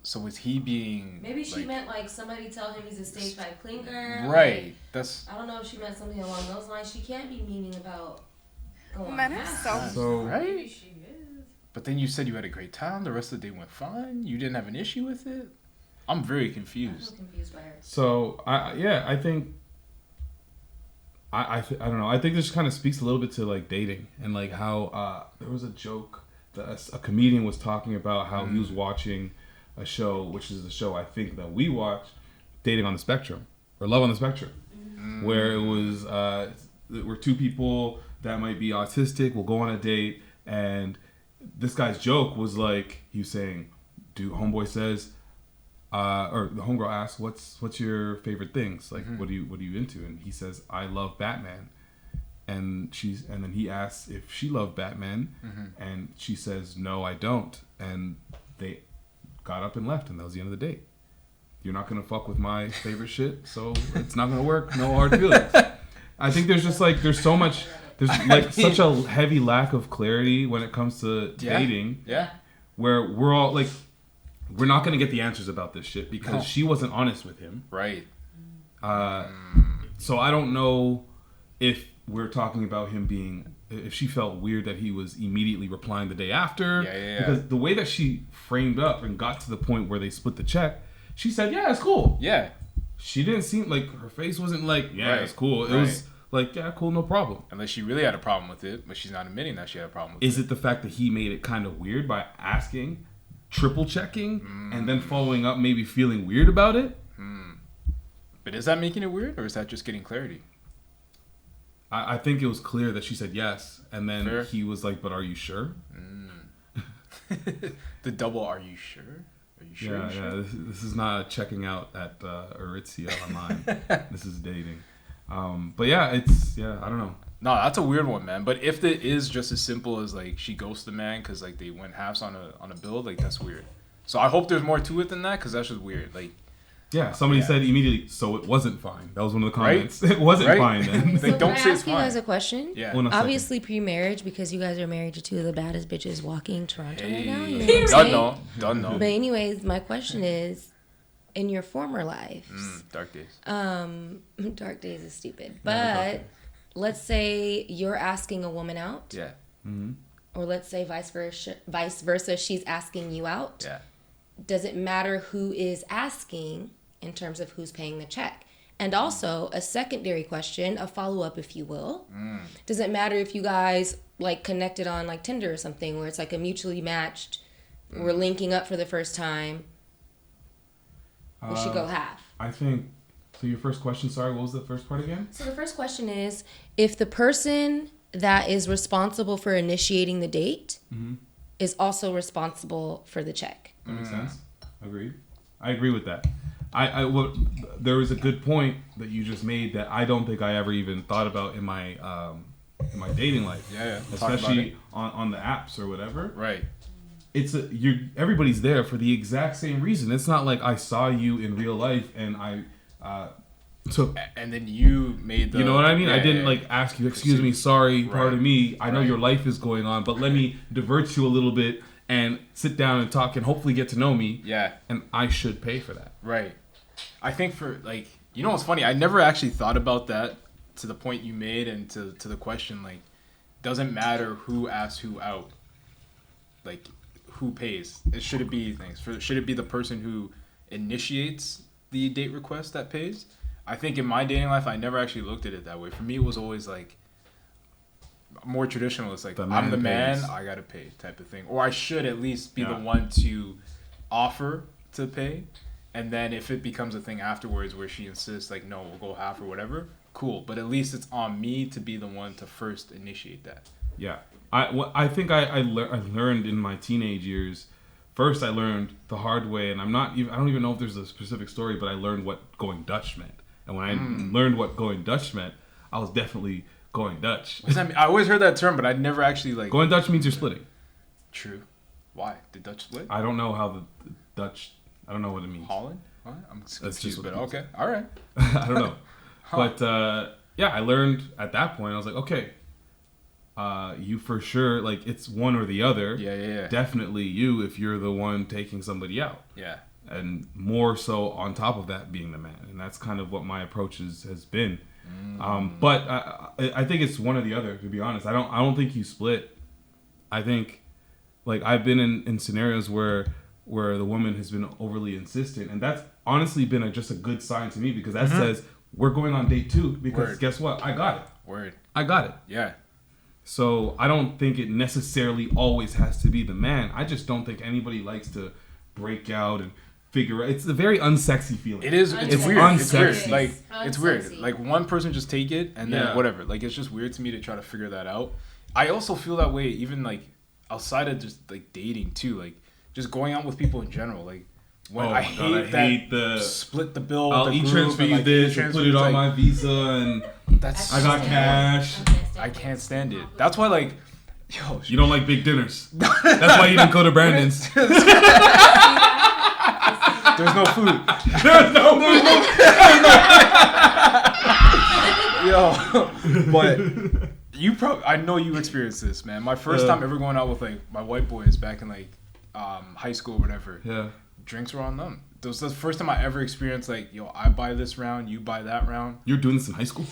So was he being? Maybe she like, meant like somebody tell him he's a stage 5 clinker. Right. Like, That's I don't know if she meant something along those lines. She can't be meaning about. going Men are past so that. So right. She is. But then you said you had a great time. The rest of the day went fine. You didn't have an issue with it. I'm very I'm confused. so confused by her. So I think I don't know. I think this kind of speaks a little bit to like dating and like how there was a joke that a comedian was talking about how he was watching a show, which is the show I think that we watch, Dating on the Spectrum or Love on the Spectrum, where it was where two people that might be autistic will go on a date, and this guy's joke was like he was saying, homeboy says. Or the homegirl asks, "What's your favorite things? Like, what are you into?" And he says, "I love Batman." And then he asks if she loved Batman, and she says, "No, I don't." And they got up and left, and that was the end of the date. You're not gonna fuck with my favorite shit, so it's not gonna work. No hard feelings. I think there's just like there's like such a heavy lack of clarity when it comes to dating. Yeah. Where we're all like. We're not going to get the answers about this shit because she wasn't honest with him. Right. So I don't know if we're talking about him being, if she felt weird that he was immediately replying the day after. Yeah. Because the way that she framed up and got to the point where they split the check, she said, "Yeah, it's cool." Yeah. She didn't seem like, her face wasn't like, "Yeah, Right. it's cool." It was like, "Yeah, cool, no problem." Unless she really had a problem with it, but she's not admitting that she had a problem with it. Is it the fact that he made it kind of weird by asking, triple checking, and then following up, maybe feeling weird about it? But is that making it weird, or is that just getting clarity? I think it was clear that she said yes, and then Fair. he was like, "But are you sure?" The double, are you sure? Are you sure? Yeah, You sure? yeah. This is not checking out at Aritzia online. This is dating. But yeah, I don't know. No, that's a weird one, man. But if it is just as simple as like she ghosted the man because like they went halves on a bill, like that's weird. So I hope there's more to it than that because that's just weird. Like, Yeah, somebody said immediately, so it wasn't fine. That was one of the Right? comments. It wasn't Right? fine then. They So don't can say I it's ask you fine. guys a question? Yeah. Hold on a second. Obviously pre-marriage because you guys are married to two of the baddest bitches walking Toronto right now. You know what I'm Hey, saying? done no. But anyways, my question is, in your former lives, Dark days. dark days is stupid. But let's say you're asking a woman out, Yeah. or let's say vice versa, she's asking you out. Yeah. Does it matter who is asking in terms of who's paying the check? And also a secondary question, a follow-up if you will. Does it matter if you guys like connected on like Tinder or something where it's like a mutually matched, we're linking up for the first time, we should go half? I think, so your first question, sorry, what was the first part again? So the first question is, if the person that is responsible for initiating the date is also responsible for the check. That makes sense. Agreed. I agree with that. There was a good point that you just made that I don't think I ever even thought about in my dating life. Yeah. Talk about it. Especially on the apps or whatever. Right. Everybody's there for the exact same reason. It's not like I saw you in real life and I took. And then you made the. You know what I mean? Yeah, I didn't yeah. like ask you, excuse me, sorry, pardon me. I know Right. your life is going on, but let me divert you a little bit and sit down and talk and hopefully get to know me. Yeah. And I should pay for that. Right. I think for like, you know what's funny? I never actually thought about that to the point you made and to the question like, doesn't matter who asks who out. Like, who pays? Should it be the person who initiates the date request that pays? I think in my dating life, I never actually looked at it that way. For me, it was always like more traditional. It's like, I'm the man, I gotta pay type of thing. Or I should at least be the one to offer to pay. And then if it becomes a thing afterwards where she insists, like, no, we'll go half or whatever, cool. But at least it's on me to be the one to first initiate that. Yeah. I think I learned in my teenage years. First, I learned the hard way, and I don't even know if there's a specific story, but I learned what going Dutch meant. And when I learned what going Dutch meant, I was definitely going Dutch. What does that mean? I always heard that term, but I'd never actually, like... Going Dutch means you're splitting. True. Why? Did Dutch split? I don't know how the Dutch... I don't know what it means. Holland? What? I'm That's confused, just but what it okay. All right. I don't know. But, yeah, I learned at that point, I was like, okay, you for sure, like, it's one or the other. Yeah. Definitely you if you're the one taking somebody out. Yeah. And more so on top of that being the man. And that's kind of what my approach has been. But I think it's one or the other, to be honest. I don't think you split. I think, like, I've been in scenarios where the woman has been overly insistent, and that's honestly been just a good sign to me, because that says we're going on date 2, because guess what? I got it. Word. I got it. Yeah. So I don't think it necessarily always has to be the man. I just don't think anybody likes to break out and figure out. It's a very unsexy feeling. It is. It's Unsexy. weird. It's weird. Unsexy. Like, it's weird. Unsexy. Like, one person just take it and then whatever. Like, it's just weird to me to try to figure that out. I also feel that way even, like, outside of just, like, dating too. Like, just going out with people in general. Like, when I hate the split the bill. I'll with the e-transfer group you and, like, this and put it on my Visa, and That's I got cash. I can't stand it. That's why, like, yo, You don't like big dinners. That's why you didn't go to Brandon's. there's no food. There's no Yo, but I know you experienced this, man. My first time ever going out with, like, my white boys back in, like, high school or whatever. Yeah. Drinks were on them. That was the first time I ever experienced, like, yo, I buy this round, you buy that round. You're doing this in high school?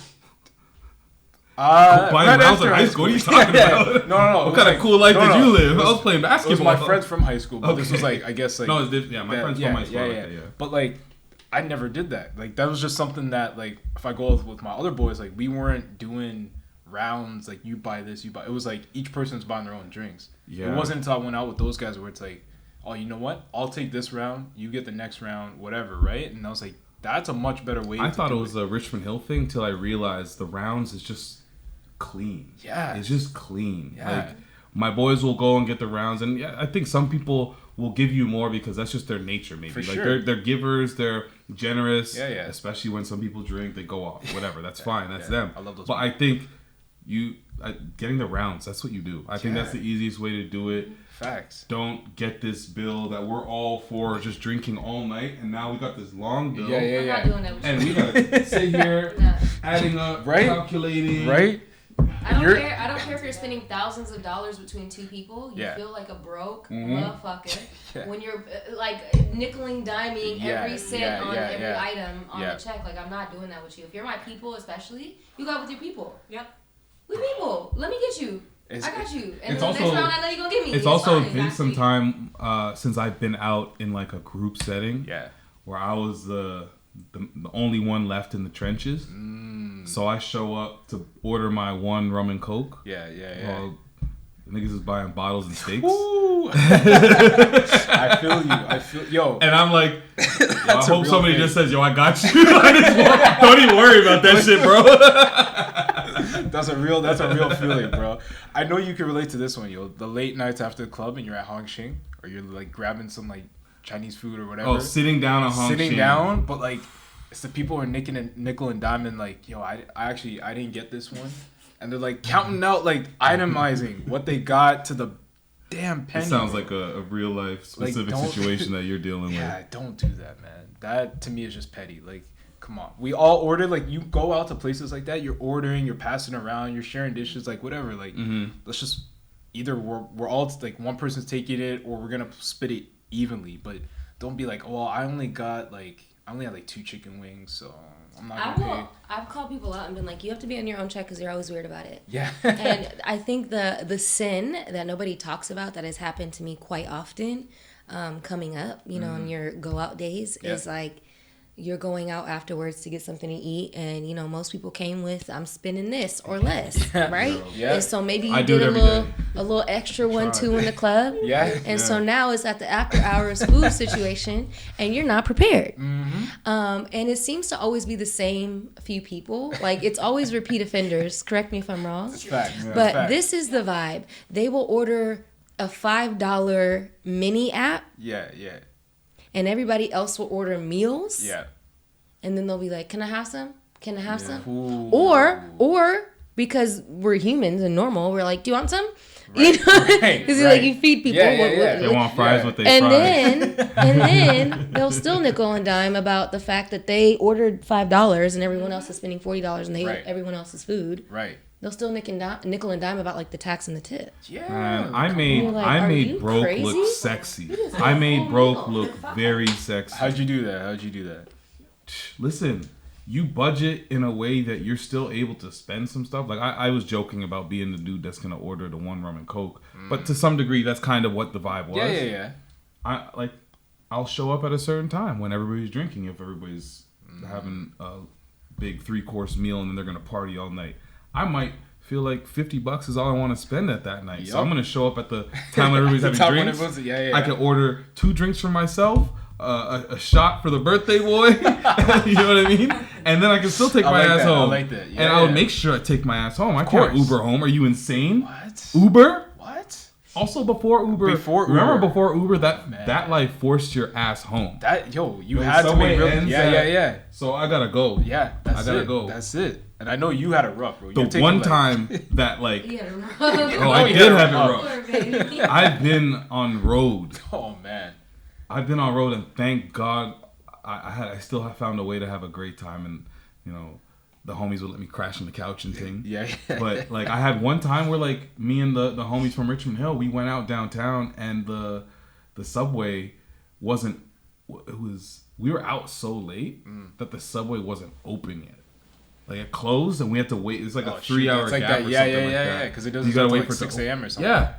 Buying rounds in high school? What are you talking about? No. What kind of cool life did you live? I was playing It basketball. was my friends from high school, but this was, like, I guess, like... No, it's different. Yeah, my friends from high school. Yeah. But, like, I never did that. Like, that was just something that, like, if I go with my other boys, like, we weren't doing rounds, like, you buy this, you buy... It was, like, each person's buying their own drinks. Yeah. It wasn't until I went out with those guys where it's, like, oh, you know what? I'll take this round, you get the next round, whatever, right? And I was like, that's a much better way I to thought do it was a Richmond Hill thing till I realized the rounds is just clean. Yeah. It's just clean. Yeah. Like, my boys will go and get the rounds, and yeah, I think some people will give you more because that's just their nature, maybe. For like sure. they're givers, they're generous. Yeah. Especially when some people drink, they go off. Whatever, that's fine. That's them. I love those But people. I think getting the rounds, that's what you do. I think that's the easiest way to do it. Facts. Don't get this bill that we're all for just drinking all night, and now we got this long bill. I'm not doing that with And you. we gotta sit here No. adding up, Right? calculating. Right? I don't care if you're spending thousands of dollars between two people. You Yeah. feel like a broke Mm-hmm. motherfucker Yeah. when you're like nickeling, diming Yeah, every cent yeah, on yeah, every yeah. item on Yeah. the check. Like, I'm not doing that with you. If you're my people, especially, you go out with your people. Yep. We people. Let me get you. I got you. And it's then the also- next round, I know you're gonna give me. It's also fine. been some time since I've been out in like a group setting Yeah. where I was the only one left in the trenches. So I show up to order my one rum and coke. Yeah. While the niggas is buying bottles and steaks. Woo! I feel yo. And I'm like, yo, I a hope real somebody thing. just says, yo, I got you. Don't even worry about that shit, bro. That's a real feeling, bro. I know you can relate to this one, yo. The late nights after the club and you're at Hong Shing, or you're like grabbing some like Chinese food or whatever. Oh, sitting down at Hong Sitting Shing. down, but like it's the people who are nickel and diamond, like, yo, I didn't get this one. And they're like counting out, like itemizing what they got to the damn penny. It sounds bro. like a real life specific don't- situation that you're dealing with. Yeah, don't do that, man. That to me is just petty. Like, come on. We all order, like, you go out to places like that, you're ordering, you're passing around, you're sharing dishes, like, whatever. Like, let's just either we're all, like, one person's taking it or we're going to split it evenly. But don't be like, oh, well, I only had, like, 2 chicken wings, so I'm not going to pay. I've called people out and been like, you have to be on your own check because you're always weird about it. Yeah. And I think the sin that nobody talks about that has happened to me quite often coming up, you know, in your go out days is like you're going out afterwards to get something to eat, and you know most people came with I'm spending this or less, right? Yeah. And so maybe you I do did it a little extra one too in the club. Yeah. And so now it's at the after hours food situation, and you're not prepared. And it seems to always be the same few people. Like it's always repeat offenders. Correct me if I'm wrong. That's facts. But That's facts. this is the vibe. They will order a $5 mini app, Yeah, yeah, and everybody else will order meals. yeah. And then they'll be like, "Can I have some? Can I have some?" Ooh. Or because we're humans and normal, we're like, "Do you want some?" You know, right, because right. like you feed people. Yeah, yeah. They want fries with their And fries. then they'll still nickel and dime about the fact that they ordered $5 and everyone else is spending $40 and they Right. ate everyone else's food. Right. They'll still nickel and dime about like the tax and the tip. Yeah. Man, You're like, I are made you broke crazy? look sexy. I made broke look very sexy. How'd you do that? Listen, you budget in a way that you're still able to spend some stuff. Like I was joking about being the dude that's gonna order the one rum and coke, but to some degree, that's kind of what the vibe was. Yeah. I'll show up at a certain time when everybody's drinking. If everybody's having a big 3-course meal and then they're gonna party all night, I might feel like $50 is all I want to spend at that night. So I'm gonna show up at the time when everybody's having Time when drinks. everyone's- yeah. I can order 2 drinks for myself, a shot for the birthday boy. You know what I mean? And then I can still take I my like ass that. I home. like that. Yeah, and I would yeah. make sure I take my ass home. I can't course. Uber home. Are you insane? What? Uber? What? Also before Uber. Remember before Uber that life forced your ass home. You When had to Subway make real. ends Yeah, at- yeah, yeah. So I gotta go. Yeah, that's I gotta it. go. That's it. And I know you had it rough, bro. You're The taking, one like- time that like Yeah, oh I you did had have it it rough. rough. I've been on road. Oh man. I've been on road, and thank God I still have found a way to have a great time, and you know the homies would let me crash on the couch and thing. Yeah. But like I had one time where like me and the homies from Richmond Hill, we went out downtown, and the subway wasn't. We were out so late that the subway wasn't open yet. Like it closed, and we had to wait. It's like a 3-hour like gap that. or Yeah, something yeah, like yeah, that. yeah. Because it doesn't. You gotta start wait till, for like 6 a.m. or something. Yeah.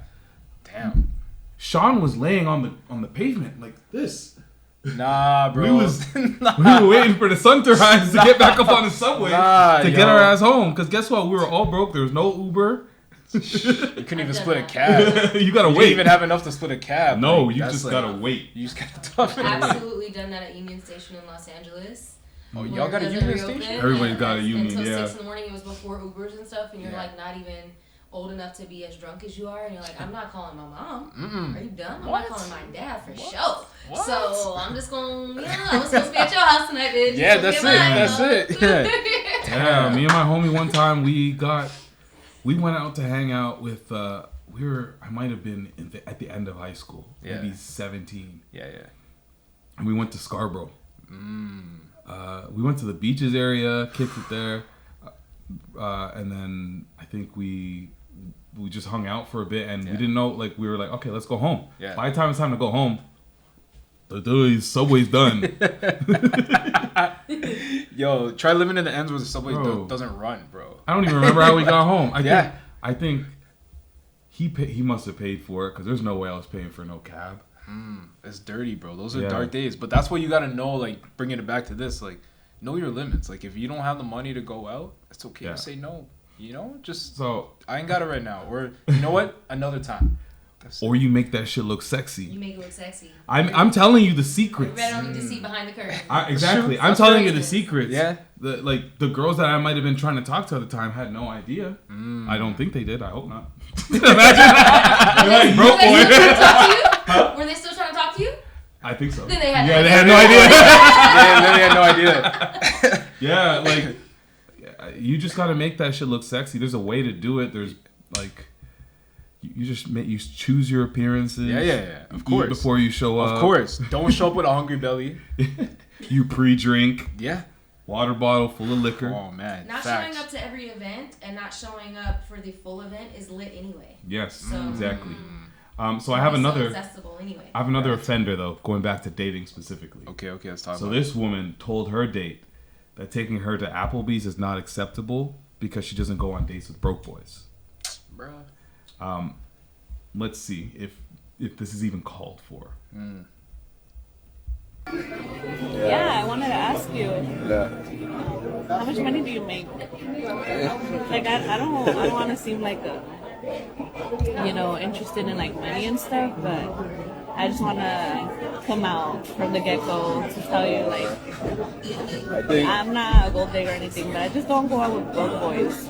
Damn. Sean was laying on the pavement like this. Nah, bro. We were waiting for the sun to rise to get back up on the subway to get our ass home. Because guess what? We were all broke. There was no Uber. You couldn't even split a cab. You gotta You wait. didn't even have enough to split a cab. No, Like, you that's just like- gotta wait. You just gotta tough it. Absolutely done that at Union Station in Los Angeles. Oh, When y'all got a it Union doesn't Station? reopen, Everybody's got a Union, until yeah. 6 in the morning, it was before Ubers and stuff, and you're Yeah. like not even old enough to be as drunk as you are, and you're like, I'm not calling my mom. Are you dumb? I'm not calling my dad for sure. What? So I'm just gonna, I was supposed to be at your house tonight, bitch. Yeah, You that's supposed it. to be at That's mine. it. Yeah. Yeah, me and my homie one time we went out to hang out with. I might have been at the end of high school, Yeah. maybe 17. Yeah. And we went to Scarborough. We went to the beaches area, kicked it there, and then I think we just hung out for a bit, and we didn't know. Like we were like, okay, let's go home. Yeah. By the time it's time to go home, the subway's done. Yo, try living in the ends where the subway Bro. doesn't run, bro. I don't even remember how we got home. Yeah. I think he must have paid for it because there's no way I was paying for no cab. It's dirty, bro. Those are Yeah. dark days. But that's what you gotta know. Like bringing it back to this, like know your limits. Like if you don't have the money to go out, it's okay Yeah. to say no. You know, just So I ain't got it right now. Or you know what? Another time. That's or you make that shit look You sexy. make it look sexy. I'm telling you the secrets. Everybody don't need to see behind the curtain. Exactly. I'm That's telling right. you the secrets. Yeah. The girls that I might have been trying to talk to at the time had no idea. I don't think they did. I hope not. Imagine. Broke Were they still boy. trying to talk to you? Were they still trying to talk to you? I think so. Then they had Yeah, no they idea. had no idea. yeah, then they had no idea. Yeah, like you just gotta make that shit look sexy. There's a way to do it. There's like you choose your appearances. Yeah. Of Eat course. before you show up. Of course. Don't show up with a hungry belly. You pre-drink. Yeah. Water bottle full of liquor. Oh man. Not Facts. showing up to every event and not showing up for the full event is lit anyway. Yes, So- exactly. So I have It's another. so accessible anyway. I have another offender though. Going back to dating specifically. Okay, let's talk So about this woman told her date that taking her to Applebee's is not acceptable because she doesn't go on dates with broke boys. it. Bruh. Let's see if this is even called for. Yeah, I wanted to ask you. Yeah. How much money do you make? Like I don't want to seem like a, interested in like money and stuff, but I just want to come out from the get-go to tell you, like, I'm not a gold digger or anything, but I just don't go out with broke boys.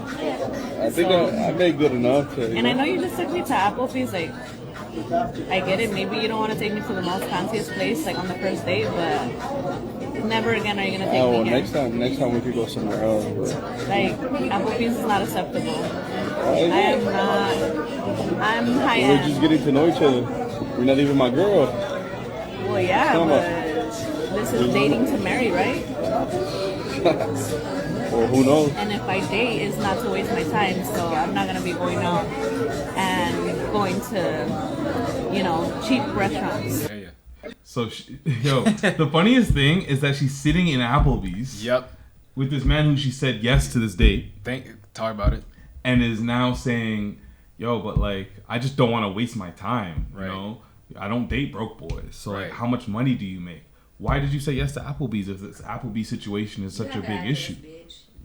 I think I made good enough. And I know you just took me to Applebee's, like, I get it. Maybe you don't want to take me to the most fanciest place, like, on the first date, but never again are you going to take me here. Next time we could go somewhere else. But... Like, Applebee's is not acceptable. I'm high-end. We're just getting to know each other. You're not even my girl. Well, yeah, but this is dating to marry, right? Well, who knows? And if I date, it's not to waste my time, so I'm not going to be going out and going to, cheap restaurants. Yeah. So, the funniest thing is that she's sitting in Applebee's. Yep. With this man who she said yes to this date. Talk about it. And is now saying, but like, I just don't want to waste my time, you know? I don't date broke boys. So, like, how much money do you make? Why did you say yes to Applebee's if this Applebee's situation is such a big issue?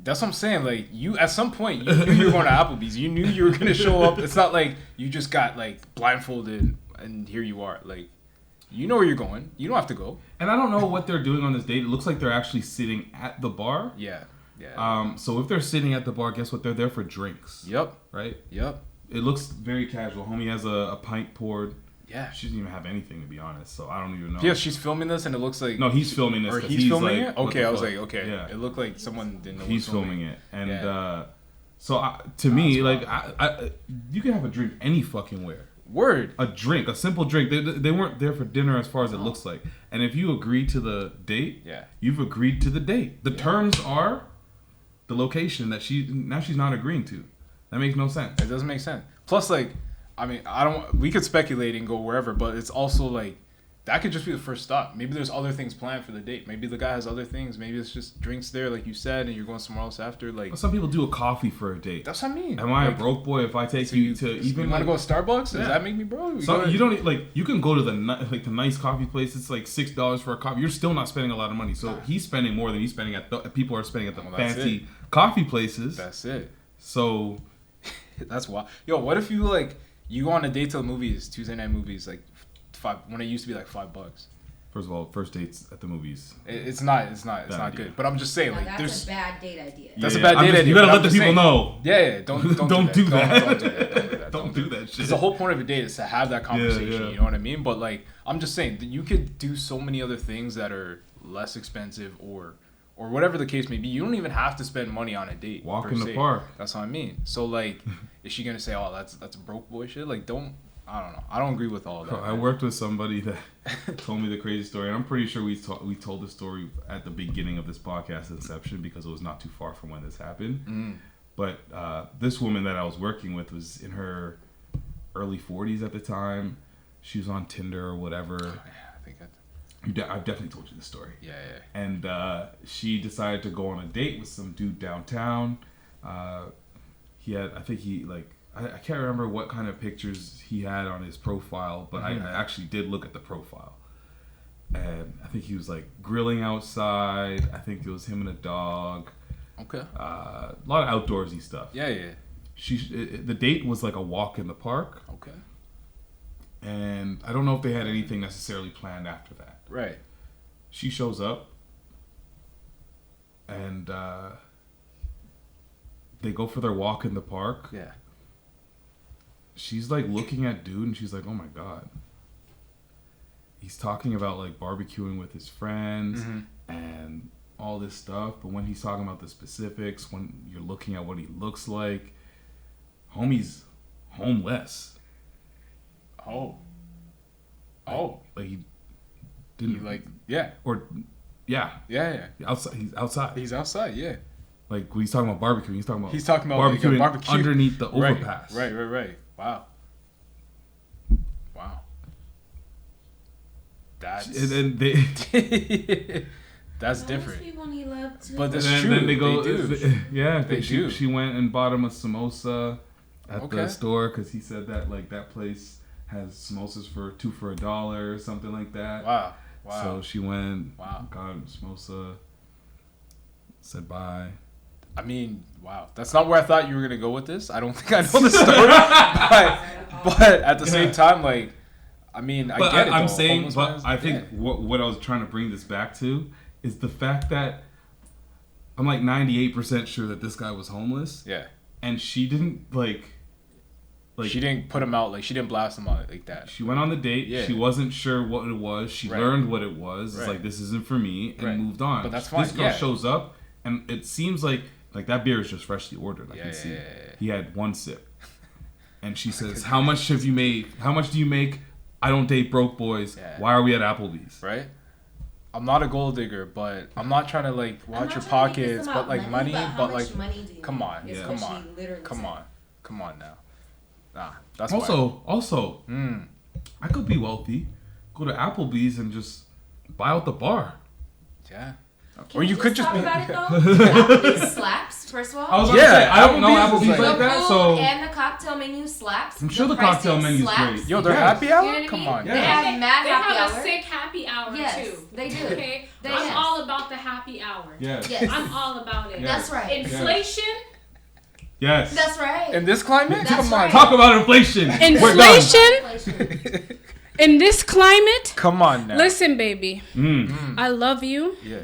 That's what I'm saying. Like, you, at some point, you knew you were going to Applebee's. You knew you were going to show up. It's not like you just got, like, blindfolded and here you are. Like, you know where you're going. You don't have to go. And I don't know what they're doing on this date. It looks like they're actually sitting at the bar. Yeah. So if they're sitting at the bar, guess what? They're there for drinks. Yep. Right? Yep. It looks very casual. Homie has a pint poured. Yeah. She doesn't even have anything, to be honest. So I don't even know. Yeah, she's filming this and it looks like... No, he's filming this. Or he's filming like, it? Okay, I was like, Yeah. It looked like someone didn't know he's filming it. And yeah. To me, like, you can have a drink any fucking where. Word. A drink, a simple drink. They weren't there for dinner as far as it looks like. And if you agree to the date, you've agreed to the date. The terms are the location that she's not agreeing to. That makes no sense. It doesn't make sense. Plus, like, I mean, we could speculate and go wherever, but it's also like, that could just be the first stop. Maybe there's other things planned for the date. Maybe the guy has other things. Maybe it's just drinks there, like you said, and you're going somewhere else after. Like, some people do a coffee for a date. That's what I mean. Am I a broke boy if I take you to even? You want to go to Starbucks? Does that make me broke? You don't like. You can go to the nice coffee place. It's like $6 for a coffee. You're still not spending a lot of money. So he's spending more than he's spending at the people are spending at the fancy coffee places. That's it. So that's wild. Yo, what if you go on a date to the movies, Tuesday night movies, like when it used to be like $5? First of all, first dates at the movies. It's not good. But I'm just saying, like, that's a bad date idea. That's a bad date idea. You gotta let the people know. Yeah. Don't do that. Don't do that. Don't do that shit. Because the whole point of a date is to have that conversation. You know what I mean? But like, I'm just saying that you could do so many other things that are less expensive or whatever the case may be. You don't even have to spend money on a date. Walk in the park. That's what I mean. So like, is she gonna say, "Oh, that's broke boy shit"? Like, I don't know. I don't agree with all that. I worked with somebody that told me the crazy story, and I'm pretty sure we told the story at the beginning of this podcast inception because it was not too far from when this happened. But this woman that I was working with was in her early 40s at the time. She was on Tinder or whatever. Oh, yeah, I think I've definitely told you this story. Yeah. And she decided to go on a date with some dude downtown. I can't remember what kind of pictures he had on his profile, but I actually did look at the profile. And I think he was like grilling outside. I think it was him and a dog. Okay. A lot of outdoorsy stuff. Yeah. The date was like a walk in the park. Okay. And I don't know if they had anything necessarily planned after that. Right. She shows up. And they go for their walk in the park. Yeah. She's like looking at dude and she's like, oh my God. He's talking about like barbecuing with his friends and all this stuff. But when he's talking about the specifics, when you're looking at what he looks like, homie's homeless. Oh. Like he didn't yeah. Or yeah. Yeah. He's outside. He's outside, yeah. Like when he's talking about barbecue, he's talking about barbecuing like barbecue underneath the overpass. Right. Wow. That's that's different. People need love too. But that's true. Then they go. They do. She went and bought him a samosa at the store because he said that like that place has samosas for 2 for $1 or something like that. Wow. So she went. Got him samosa. said bye. I mean, wow. That's not where I thought you were going to go with this. I don't think I know the story. but at the same time, like, I mean, I get it. I'm though. saying, Homeless but man's- I think what I was trying to bring this back to is the fact that I'm like 98% sure that this guy was homeless. Yeah. And she didn't like she didn't put him out, like, she didn't blast him out like that. She went on the date. Yeah. She wasn't sure what it was. She learned what it was. It's like, this isn't for me, and moved on. But that's fine. This girl shows up, and it seems like that beer is just freshly ordered. I can see. He had one sip, and she says, "How much have you made? How much do you make? I don't date broke boys. Why are we at Applebee's?" Right. I'm not a gold digger, but I'm not trying to like watch your pockets, but like money, but like, come on, come on now. Nah, that's also, I could be wealthy, go to Applebee's and just buy out the bar. Yeah. Or you could just be. Applebee's slaps, first of all. I was gonna say, I don't know Applebee's like that, so. And the cocktail menu slaps. I'm sure the cocktail menu is great. Yo, they're happy hour? You know what I Come mean? on. They have mad They happy have hour. a sick happy hour too. They do. Okay, They I'm yes. all about the happy hour. Yes. I'm all about it. That's right. Inflation. Yes. That's right. In this climate? That's Come on. right. Talk about inflation. Inflation? In this climate? Come on now. Listen, baby. I love you. Yeah.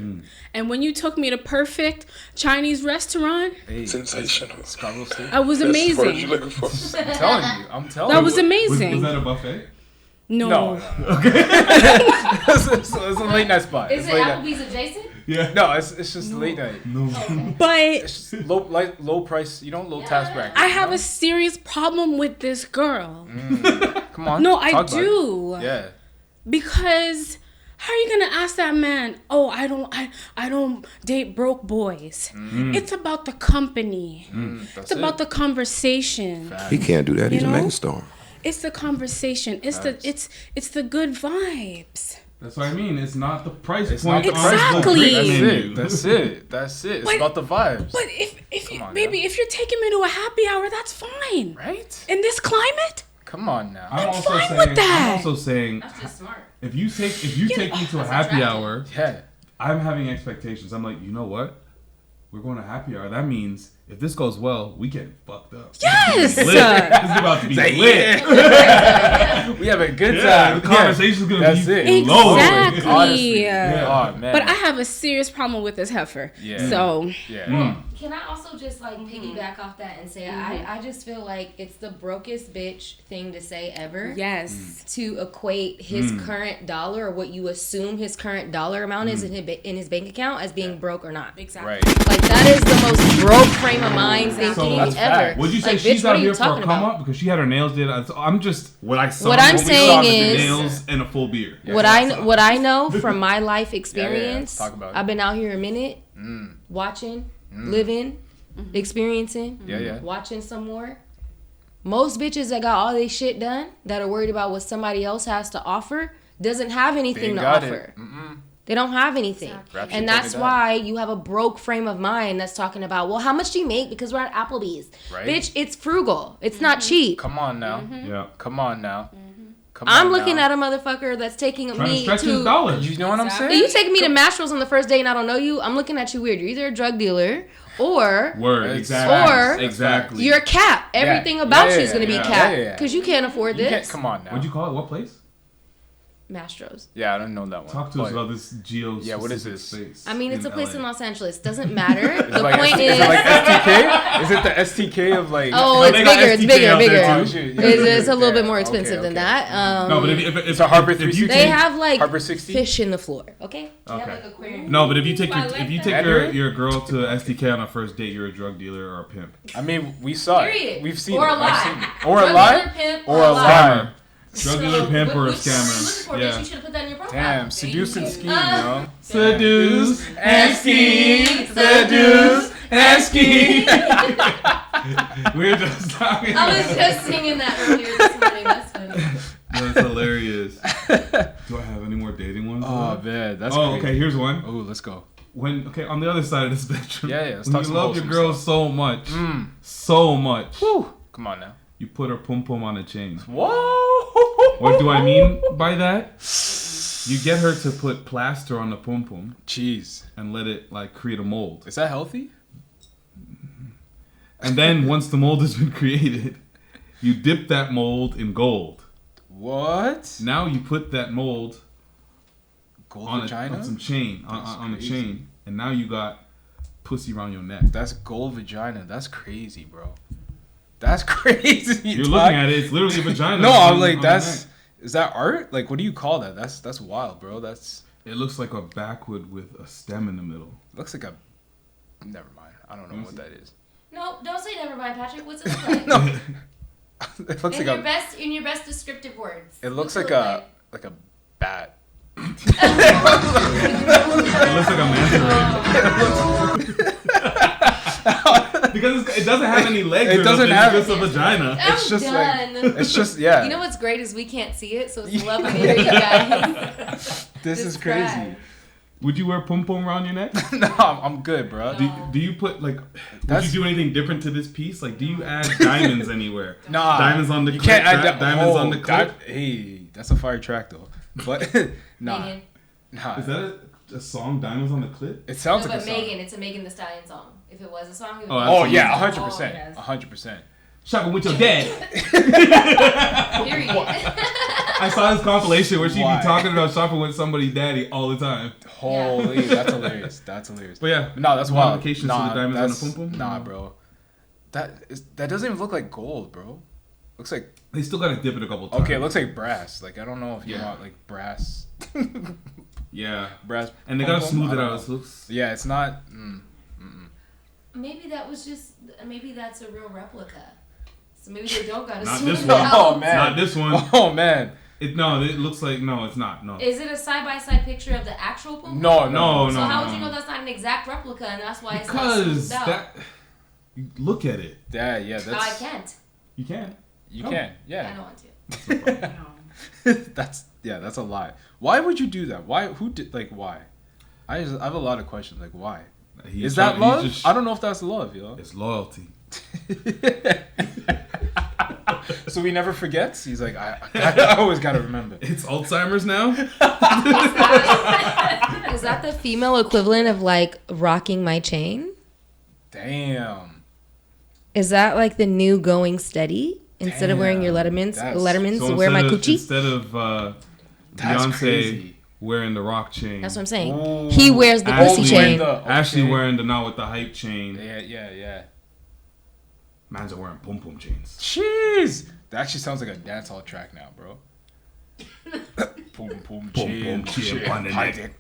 And when you took me to perfect Chinese restaurant, sensational. that was amazing. What you looking for? I'm telling you. That was amazing. Was that a buffet? No. Okay. it's a late night spot. Is It's it late night. Applebee's adjacent? Yeah. No, it's just late night. No. But It's just low price, low tax bracket. I have a serious problem with this girl. Come on. No, I talk about do. it. Yeah. Because how are you gonna ask that man, oh, I don't date broke boys. It's about the company. It's about the conversation. He can't do that. He's You a know? megastar. It's the conversation. It's the good vibes. That's what I mean. It's not the price It's point. not the Exactly. on the That's menu. it. That's it. It's But- about the vibes. But if Come on baby, now. if you're taking me to a happy hour, that's fine. Right? In this climate, Come on now. I'm also fine saying. with that. I'm also saying. That's just smart. If you take me to a happy hour, Yeah. I'm having expectations. I'm like, you know what? We're going to happy hour. That means if this goes well, we get fucked up. yes. Lit. This is about to be Say lit. We have a good Yeah, time. the conversation's gonna That's be it. low. Exactly. Honestly. Yeah. Oh man. But I have a serious problem with this heifer. Yeah. So Yeah. Can I also just like piggyback off that and say I just feel like it's the brokest bitch thing to say ever. yes. To equate his current dollar or what you assume his current dollar amount is in his bank account as being broke or not. Exactly. Right. Like that is the most broke frame of mind thinking that's ever. fact. Would you say Like, she's bitch, what out are you here for a talking come about? up because she had her nails did? I'm just what I saw. What I'm we saw saying with the is- nails and a full beard. What I know from my life experience, Talk about it. I've been out here a minute, watching, living, experiencing, watching some more. Most bitches that got all this shit done that are worried about what somebody else has to offer doesn't have anything to offer. They don't have anything. Rap shit And told that's me that. why you have a broke frame of mind that's talking about, well, how much do you make because we're at Applebee's? Right. Bitch, it's frugal. It's not cheap. Come on now. Yeah. Come on now. Come I'm on looking now. at a motherfucker that's taking Trying to me stretch his to... dollars. You know what I'm saying? If you take me to Mastro's on the first day and I don't know you, I'm looking at you weird. You're either a drug dealer or Word. It's Exactly. Or- exactly. you're cap. Everything about you is going to be yeah, cap. yeah, yeah. Because you can't afford You can't, this. come on now. What'd you call it? What place? Mastro's. Yeah, I don't know that one. Talk to us But- about this geo. Yeah, what is specific this? space I mean, it's a place LA. in Los Angeles. Doesn't matter. The Like, point is is... it like STK? Is it the STK of like? Oh, No, it's they got bigger. It's STK bigger. out there, Bigger. too. shit. Yeah, It's a little bit yeah, more okay, expensive than okay. that. No, but if It's a Harbor if you 360. they have like Harbor 60? fish in the floor. Okay. They have, Okay. like, aquarium. No, but if you take I like that. your girl to SDK on a first date, you're a drug dealer or a pimp. I mean, we saw Period. it. We've seen Or it. a lie. I've seen it. Or a Drug lie. dealer, pimp, Or a lie. Drug dealer, pimp, or a Which one are you looking scammer. for, bitch? Yeah. You should have put that in your profile. Damn, seduce and scheme, yo. Seduce and scheme, seduce and scheme. We're just talking. I was just singing that earlier this morning. That's funny. That's hilarious. Do I have any more dating ones? Oh man, that's. Oh, crazy. okay. Here's one. Oh, let's go. On the other side of the spectrum. Yeah, let's when talk you some love your wholesome girl so much, Whew. Come on now. you put her pum pum on a chain. Whoa. What do I mean by that? You get her to put plaster on the pum pum. Jeez. And let it like create a mold. Is that healthy? And then once the mold has been created, you dip that mold in gold. What? Now you put that mold on some chain on a chain, and now you got pussy around your neck. That's gold vagina. That's crazy, bro. That's crazy. You're looking at it. It's literally a vagina. No, I'm like, is that art? Like, what do you call that? That's wild, bro. It looks like a backwood with a stem in the middle. Looks like a. Never mind. I don't know what that is. No, don't say never mind, Patrick. What's it look like? No. It looks in like your best descriptive words. It looks like a bat. It looks like a manta ray. Because it doesn't have any legs. It doesn't have. It's just a vagina. It's just done. like. It's just yeah. You know what's great is we can't see it, so it's lovely to hear you guys. This is crazy. Would you wear pom pom around your neck? No, I'm good, bro. Do you put like? Would you do anything different to this piece? Like, do you add diamonds anywhere? Nah, diamonds on the. You can't add diamonds on the clip. Hey, that's a fire track though. But nah. Is that a song? Diamonds on the clip? It sounds like but a song. Megan, it's a Megan Thee Stallion song. If it was a song, it would oh yeah, 100%, 100%. Shopping with your dad. Period. I saw this compilation where she be talking about shopping with somebody's daddy all the time. Holy, that's hilarious. That's hilarious. But yeah, no, that's wild. Modifications to the diamonds on the pum pum. Nah, bro. That doesn't even look like gold, bro. Looks like they still gotta dip it a couple times. Okay, it looks like brass. Like, I don't know if you want like brass. Yeah, brass. And they gotta smooth it out. It looks. Yeah, it's not. Maybe that's a real replica. So maybe they don't gotta Not smooth this it one. out. Oh man. Not this one. Oh man. It looks like it's not. No. Is it a side-by-side picture of the actual pum pum? No. So how would you know that's not an exact replica, and that's why it's not because smoothed out? you look at it. Yeah. That's. I can't. You can. You can. Yeah. I don't want to. That's a lie. Why would you do that? Why? Who did? Like, why? I have a lot of questions. Like, why? Is that love? I don't know if that's love, yo. It's loyalty. So he never forgets. He's like, I always gotta remember. It's Alzheimer's now. Is that the female equivalent of like rocking my chain? Damn. Is that like the new going steady? Instead of wearing your Lettermans, So wear my coochie. Instead of Beyonce wearing the rock chain. That's what I'm saying. He wears the pussy chain. Ashley wearing the now with the hype chain. Yeah. Man's are wearing pum pum chains. Jeez. That actually sounds like a dancehall track now, bro. Pum pum chain. Vibes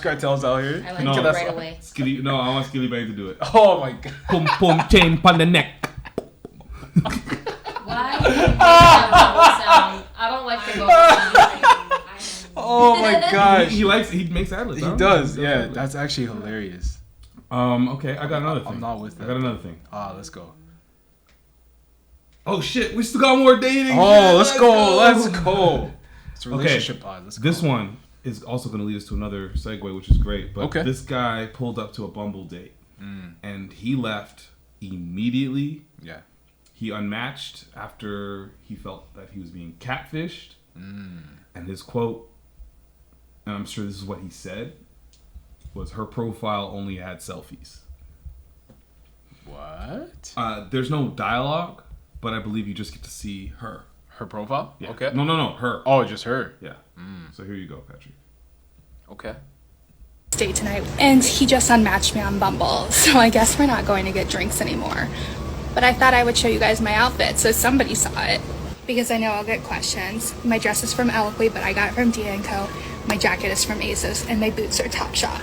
Cartel's out here. I like it right away. I want Skilly Bang to do it. Oh my god. Pum pum chain pon the neck. Why? Sound? I don't like the vocal sound. Oh my gosh. He makes ad-libs. He does. Yeah, that's actually hilarious. Okay, I got another thing. I'm not with that. I got another thing. Let's go. Oh shit, we still got more dating. Oh, let's go. It's a relationship pod. Let's go. This one is also going to lead us to another segue, which is great. But this guy pulled up to a Bumble date, and he left immediately. Yeah. He unmatched after he felt that he was being catfished. And his quote, and I'm sure this is what he said, was her profile only had selfies. What? There's no dialogue, but I believe you just get to see her. Her profile? Yeah. Okay. No, her. Oh, just her? Yeah. So here you go, Patrick. Okay. Date tonight, and he just unmatched me on Bumble, so I guess we're not going to get drinks anymore. But I thought I would show you guys my outfit so somebody saw it. Because I know I'll get questions. My dress is from Eloquy, but I got it from D&Co. My jacket is from ASOS, and my boots are Topshop.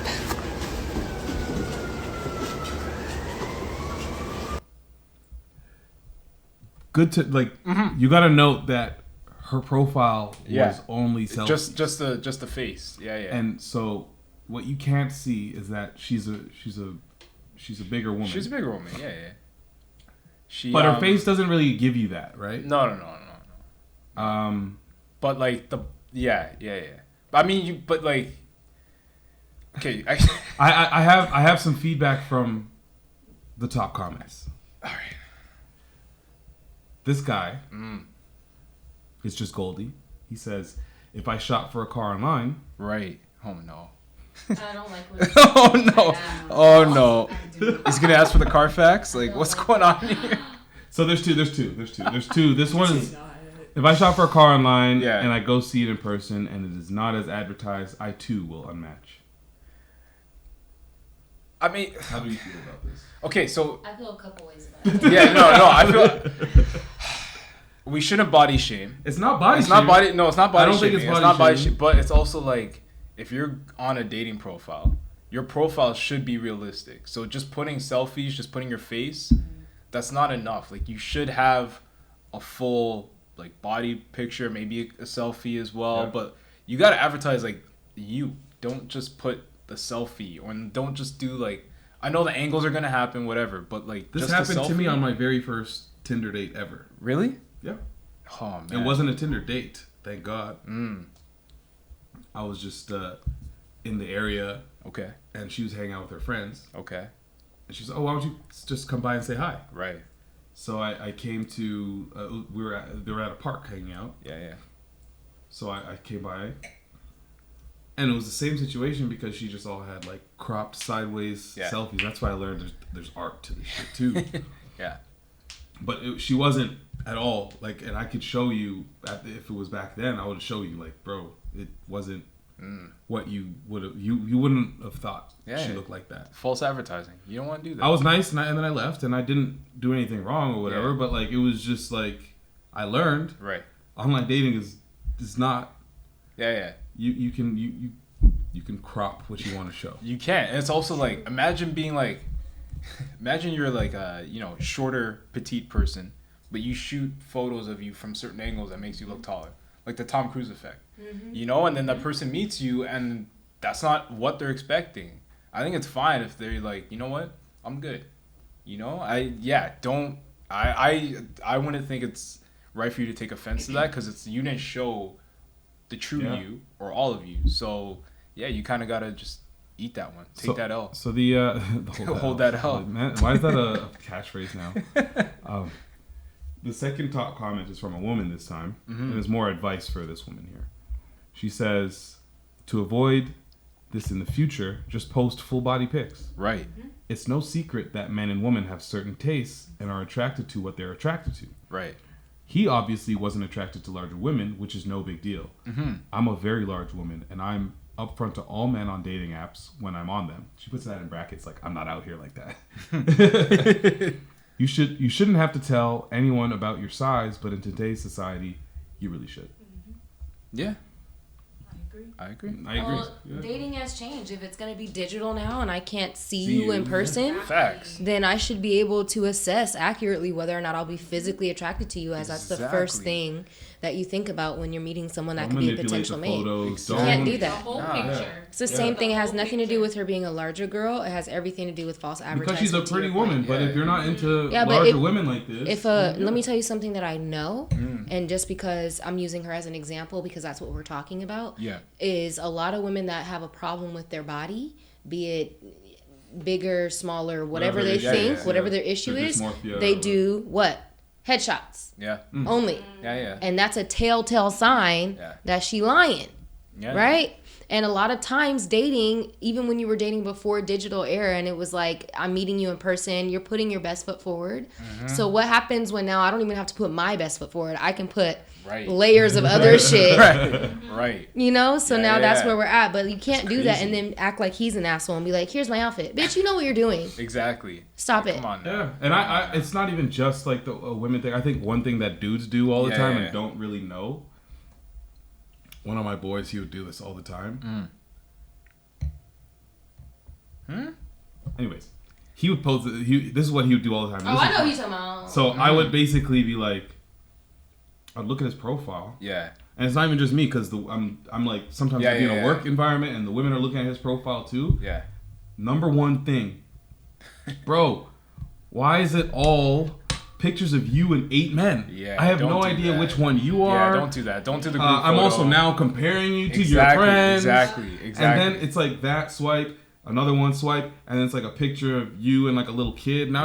Good to you got to note that her profile was only selfies. Just the face. Yeah. And so what you can't see is that she's a bigger woman. She's a bigger woman. Yeah. But her face doesn't really give you that, right? No. But like yeah. I mean, okay. I have some feedback from the top comments. All right. This guy is just Goldie. He says, if I shop for a car online. Right. Oh, no. I don't like when Oh, no. He's going to ask for the Carfax? Like, what's going on here? So there's two. This one is, if I shop for a car online and I go see it in person and it is not as advertised, I too will unmatch. I mean, how do you feel about this? Okay, so I feel a couple ways about it. Yeah, no, I feel we shouldn't body shame. It's not body It's shame. not body. No, it's not body. I don't shaming. think it's It's body not body shaming. shame. But it's also like if you're on a dating profile, your profile should be realistic. So just putting selfies, just putting your face, that's not enough. Like you should have a full like body picture, maybe a selfie as well. Yeah. But you gotta advertise like you. Don't just put the selfie, or don't just do like. I know the angles are gonna happen, whatever. But like This just happened a to me selfie? on my very first Tinder date ever. Really? Yeah. Oh man. It wasn't a Tinder date, thank God. Mm. I was just in the area. Okay. And she was hanging out with her friends. Okay. And she said, "Oh, why don't you just come by and say hi?" Right. So I came to they were at a park hanging out. Yeah. So I came by, and it was the same situation because she just all had like cropped sideways selfies. That's why I learned there's art to this shit too. Yeah. But she wasn't at all like, and I could show you if it was back then. I would show you like, bro, it wasn't what you would have. You wouldn't have thought she looked like that. False advertising. You don't want to do that. I was nice, and then I left, and I didn't do anything wrong or whatever. Yeah. But like, it was just like I learned. Right. Online dating is not. Yeah. You can crop what you want to show. You can. And it's also like imagine you're like a shorter petite person, but you shoot photos of you from certain angles that makes you look taller, like the Tom Cruise effect. Mm-hmm. And then that person meets you and that's not what they're expecting. I think it's fine if they're like, you know what, I'm good. I wouldn't think it's right for you to take offense to that because you didn't show the true you or all of you. So yeah, you kind of gotta just eat that one. Take that L. So the hold that L. Man, why is that a catchphrase now? The second top comment is from a woman this time, and there's more advice for this woman here. She says, to avoid this in the future, just post full body pics. Right. It's no secret that men and women have certain tastes and are attracted to what they're attracted to. Right. He obviously wasn't attracted to larger women, which is no big deal. I'm a very large woman, and I'm upfront to all men on dating apps when I'm on them. She puts that in brackets, like I'm not out here like that. You shouldn't have to tell anyone about your size, but in today's society, you really should. Yeah. I agree. Well, dating has changed. If it's going to be digital now and I can't see you in person, facts, then I should be able to assess accurately whether or not I'll be physically attracted to you, as that's the first thing that you think about when you're meeting someone that could be a potential mate. You can't do that. It's the same thing. It has nothing to do with her being a larger girl. It has everything to do with false advertising. Because she's a pretty woman, but if you're not into larger women like this... Let me tell you something that I know, and just because I'm using her as an example because that's what we're talking about, is a lot of women that have a problem with their body, be it bigger, smaller, whatever they think, whatever their issue is, they do what? Headshots. Yeah. Only. Yeah. And that's a telltale sign that she lying. Yeah. Right? And a lot of times dating, even when you were dating before digital era and it was like, I'm meeting you in person, you're putting your best foot forward. So what happens when now I don't even have to put my best foot forward. I can put layers of other shit. Right. So now that's where we're at. But you can't do that and then act like he's an asshole and be like, here's my outfit. Bitch, you know what you're doing. Exactly. Stop it. Come on now. Yeah. And I it's not even just like the women thing. I think one thing that dudes do all the time and don't really know. One of my boys, he would do this all the time. Anyways, he would post. This is what he would do all the time. I know he's talking about. So I would basically be like, I'd look at his profile. Yeah. And it's not even just me because I'm like sometimes I'd be in a work environment and the women are looking at his profile too. Yeah. Number one thing, bro, why is it all pictures of you and 8 men? Yeah, I have no idea which one you are. Yeah, don't do that. Don't do the group I'm photo. also now comparing you to your friends. Exactly. And then it's like that swipe, another one swipe, and then it's like a picture of you and like a little kid. Now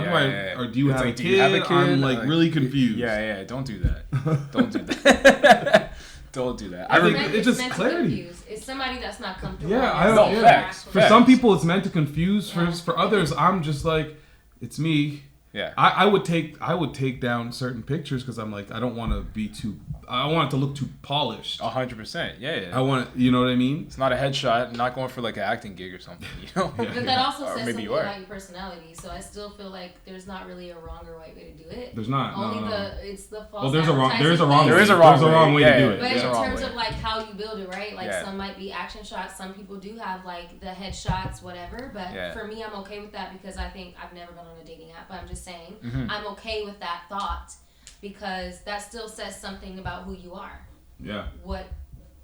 or do you have a kid? I'm like really confused. Yeah, don't do that. Don't do that. Don't do that. I think it's just meant clarity. To confuse. It's somebody that's not comfortable. Yeah, I don't. Yeah. Facts. For some people, it's meant to confuse. For others, I'm just like, it's me. Yeah. I would take down certain pictures because I'm like, I don't want to be too. I want it to look too polished. 100%. Yeah. I want it. You know what I mean? It's not a headshot. I'm not going for like an acting gig or something. You know. But that also Or says maybe something you are. about your personality. So I still feel like there's not really a wrong or right way to do it. There's not. Only it's the false. Well, there's a wrong. advertising There's a wrong way to do it. But There's in a wrong terms way. of like how you build it, right? Like Yeah. some might be action shots. Some people do have like the headshots, whatever. But for me, I'm okay with that because I think I've never been on a dating app. But I'm just saying I'm okay with that thought because that still says something about who you are. Yeah. What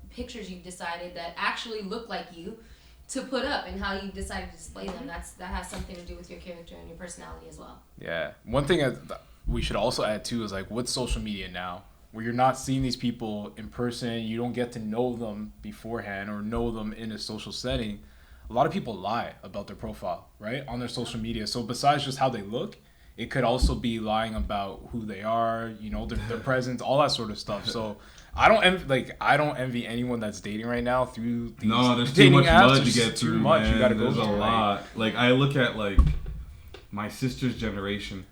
pictures you've decided that actually look like you to put up and how you decided to display them. That has something to do with your character and your personality as well. Yeah. One thing we should also add too is like with social media now, where you're not seeing these people in person, you don't get to know them beforehand or know them in a social setting. A lot of people lie about their profile, right, on their social media. So besides just how they look, it could also be lying about who they are, you know, their presence, all that sort of stuff. So I don't envy anyone that's dating right now through these there's too dating much apps. mud to There's get through. Too much. Man. You gotta go There's through. a lot. Like I look at like my sister's generation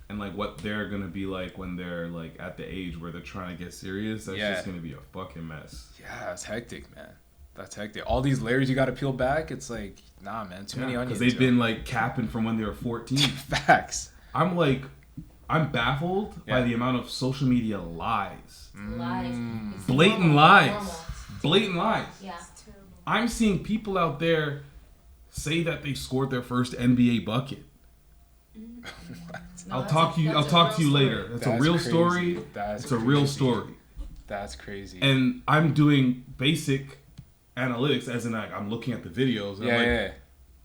and like what they're gonna be like when they're like at the age where they're trying to get serious. That's just gonna be a fucking mess. Yeah, it's hectic, man. That's hectic. All these layers you got to peel back. It's like, nah, man, too many onions. Because they've been like capping from when they were 14. Facts. I'm baffled by the amount of social media lies. Lies. Blatant lies. Blatant lies. Yeah. I'm seeing people out there say that they scored their first NBA bucket. I'll talk to you later. That's a real story. It's a real story. That's crazy. And I'm doing basic analytics, as in like I'm looking at the videos. And I'm like,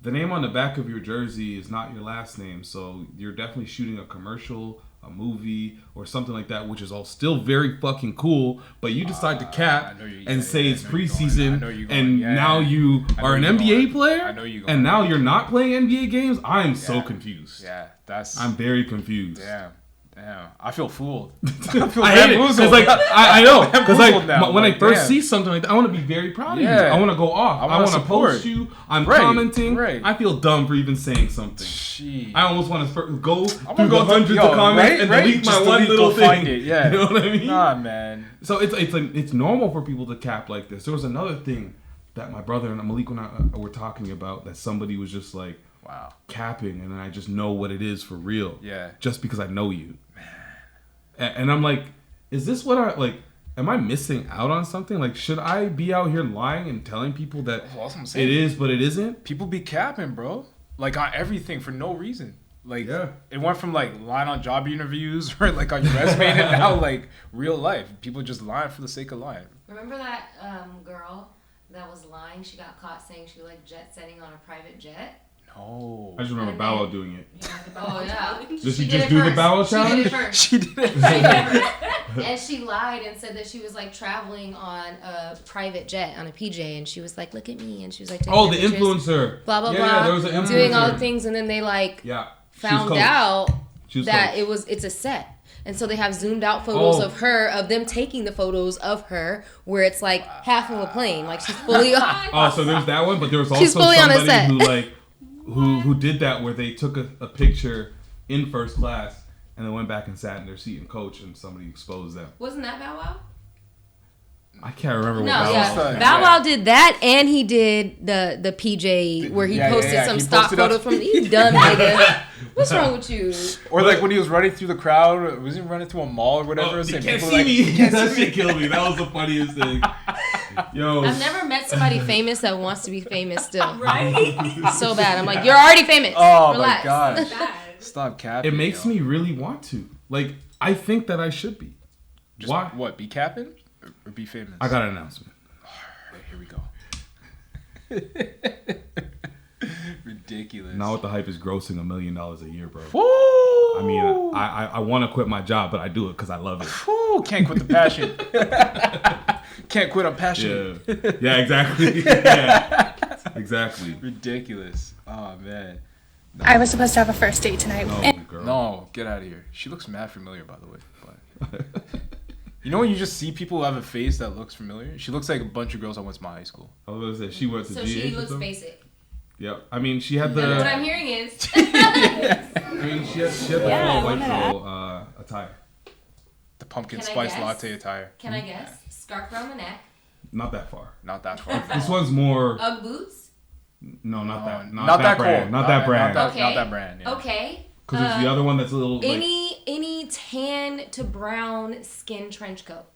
the name on the back of your jersey is not your last name, so you're definitely shooting a commercial, a movie, or something like that, which is all still very fucking cool. But you decide to cap and say it's preseason, and now you are an NBA player, and now you're not playing NBA games. I'm so confused. Yeah, I'm very confused. Damn. I feel fooled. I hate it. It's like I know because like when I first see something like that, I want to be very proud of you. I want to go off. I want to post you. I'm commenting. I feel dumb for even saying something. Jeez. I almost want to go through the hundreds of comments and delete my one little thing. Yeah. You know what I mean? Nah, man. So it's normal for people to cap like this. There was another thing that my brother and Malik and I were talking about that somebody was just like, wow, capping, and I just know what it is for real. Yeah. Just because I know you. And I'm like, is this what I like? Am I missing out on something? Like, should I be out here lying and telling people that it is, but it isn't? People be capping, bro. Like on everything for no reason. Like it went from like lying on job interviews or like on your resume to now like real life. People just lying for the sake of lying. Remember that girl that was lying? She got caught saying she liked jet setting on a private jet. No. I just remember Bow Wow doing it. Oh yeah. Did she just do the Bow Wow challenge? She did it first. She did it. And she lied and said that she was like traveling on a private jet on a PJ, and she was like, "Look at me," and she was like, "Oh, the influencer." Blah blah blah. Yeah, there was an influencer doing all the things, and then they like found out that it's a set. And so they have zoomed out photos of her, of them taking the photos of her, where it's like half of a plane, like she's fully on. Oh, so there's that one, but there was also somebody who like who did that where they took a picture in first class and then went back and sat in their seat and coach, and somebody exposed them. Wasn't that Bow Wow? I can't remember what Bow Wow did. Bow Wow did that, and he did the PJ where he posted some stock photos from. You dumb nigga. What's wrong with you? Or like when he was running through the crowd, was he running through a mall or whatever? You can't see me. That shit killed me. That was the funniest thing. Yo, I've never met somebody famous that wants to be famous still. Right? So bad. I'm like, you're already famous. Oh Relax. my god. Stop capping. It makes me really want to. Like, I think that I should be. Just why? What? Be capping or be famous? I got an announcement. Alright, here we go. Ridiculous. Now with the hype is grossing $1 million a year, bro. Woo! I mean, I want to quit my job, but I do it because I love it. Woo! Can't quit the passion. Can't quit on passion. Yeah, exactly. Yeah, exactly. Ridiculous. Oh man. No. I was supposed to have a first date tonight. No, get out of here. She looks mad familiar, by the way. But You know when you just see people who have a face that looks familiar? She looks like a bunch of girls I went to my high school. I was gonna say she went to So GH she or looks something? basic. Yeah, I mean she had the. What I'm hearing is. I mean she had the full white girl attire. The pumpkin Can I spice guess? latte attire. Can I guess? Scarf around the neck. Not that far. Not that far. This one's more. Ugg boots. No, not that. Not that brand. cool. Not that brand. Okay. Not that brand. Yeah. Okay. Because there's the other one that's a little. Any tan to brown skin trench coat.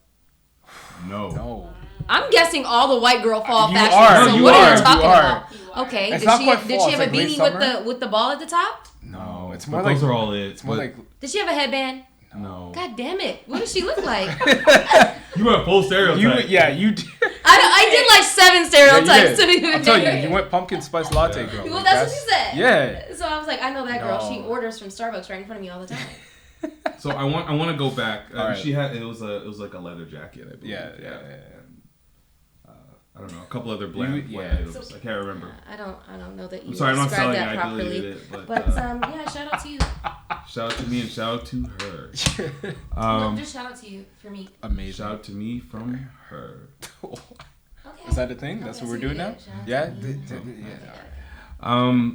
No. I'm guessing all the white girl fall You fashion. are, So you what are, are you talking you are. about? Okay. It's Did not she quite have fall, a it's like late beanie summer. with the ball at the top? No, it's But more like those are all it. It's more like. Did she have a headband? No. God damn it! What does she look like? You went full stereotype. You did. I did like 7 stereotypes to be I'm telling you, you went pumpkin spice latte girl. Well, Like, that's what you said. Yeah. So I was like, I know that girl. No. She orders from Starbucks right in front of me all the time. So I want to go back. All right. She had it was like a leather jacket. I believe. Yeah. I don't know, a couple other bland items. I can't remember. I don't know that you I'm sorry, I'm not described selling that it. I properly. deleted it, but Yeah, shout out to you. shout out to me and shout out to her. No, just shout out to you for me. Amazing. Shout out to me from her. Okay. Is that a thing? That's Okay, what we're so doing yeah, now? shout out Yeah. to you. Yeah.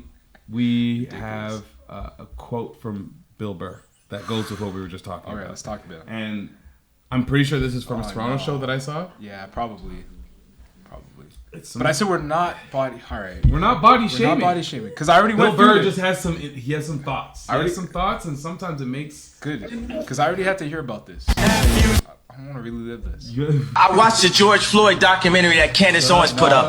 We have a quote from Bill Burr that goes with what we were just talking about. All right, let's talk about it. And I'm pretty sure this is from a Toronto show that I saw. Yeah, probably. But I said we're not body. All right, we're not body shaming. We're not body shaming because I already Bill went through Burr it. just has some. He has some thoughts. He has some thoughts, and sometimes it makes good because I already had to hear about this. I want to relive this. I watched the George Floyd documentary that Candace Owens put up.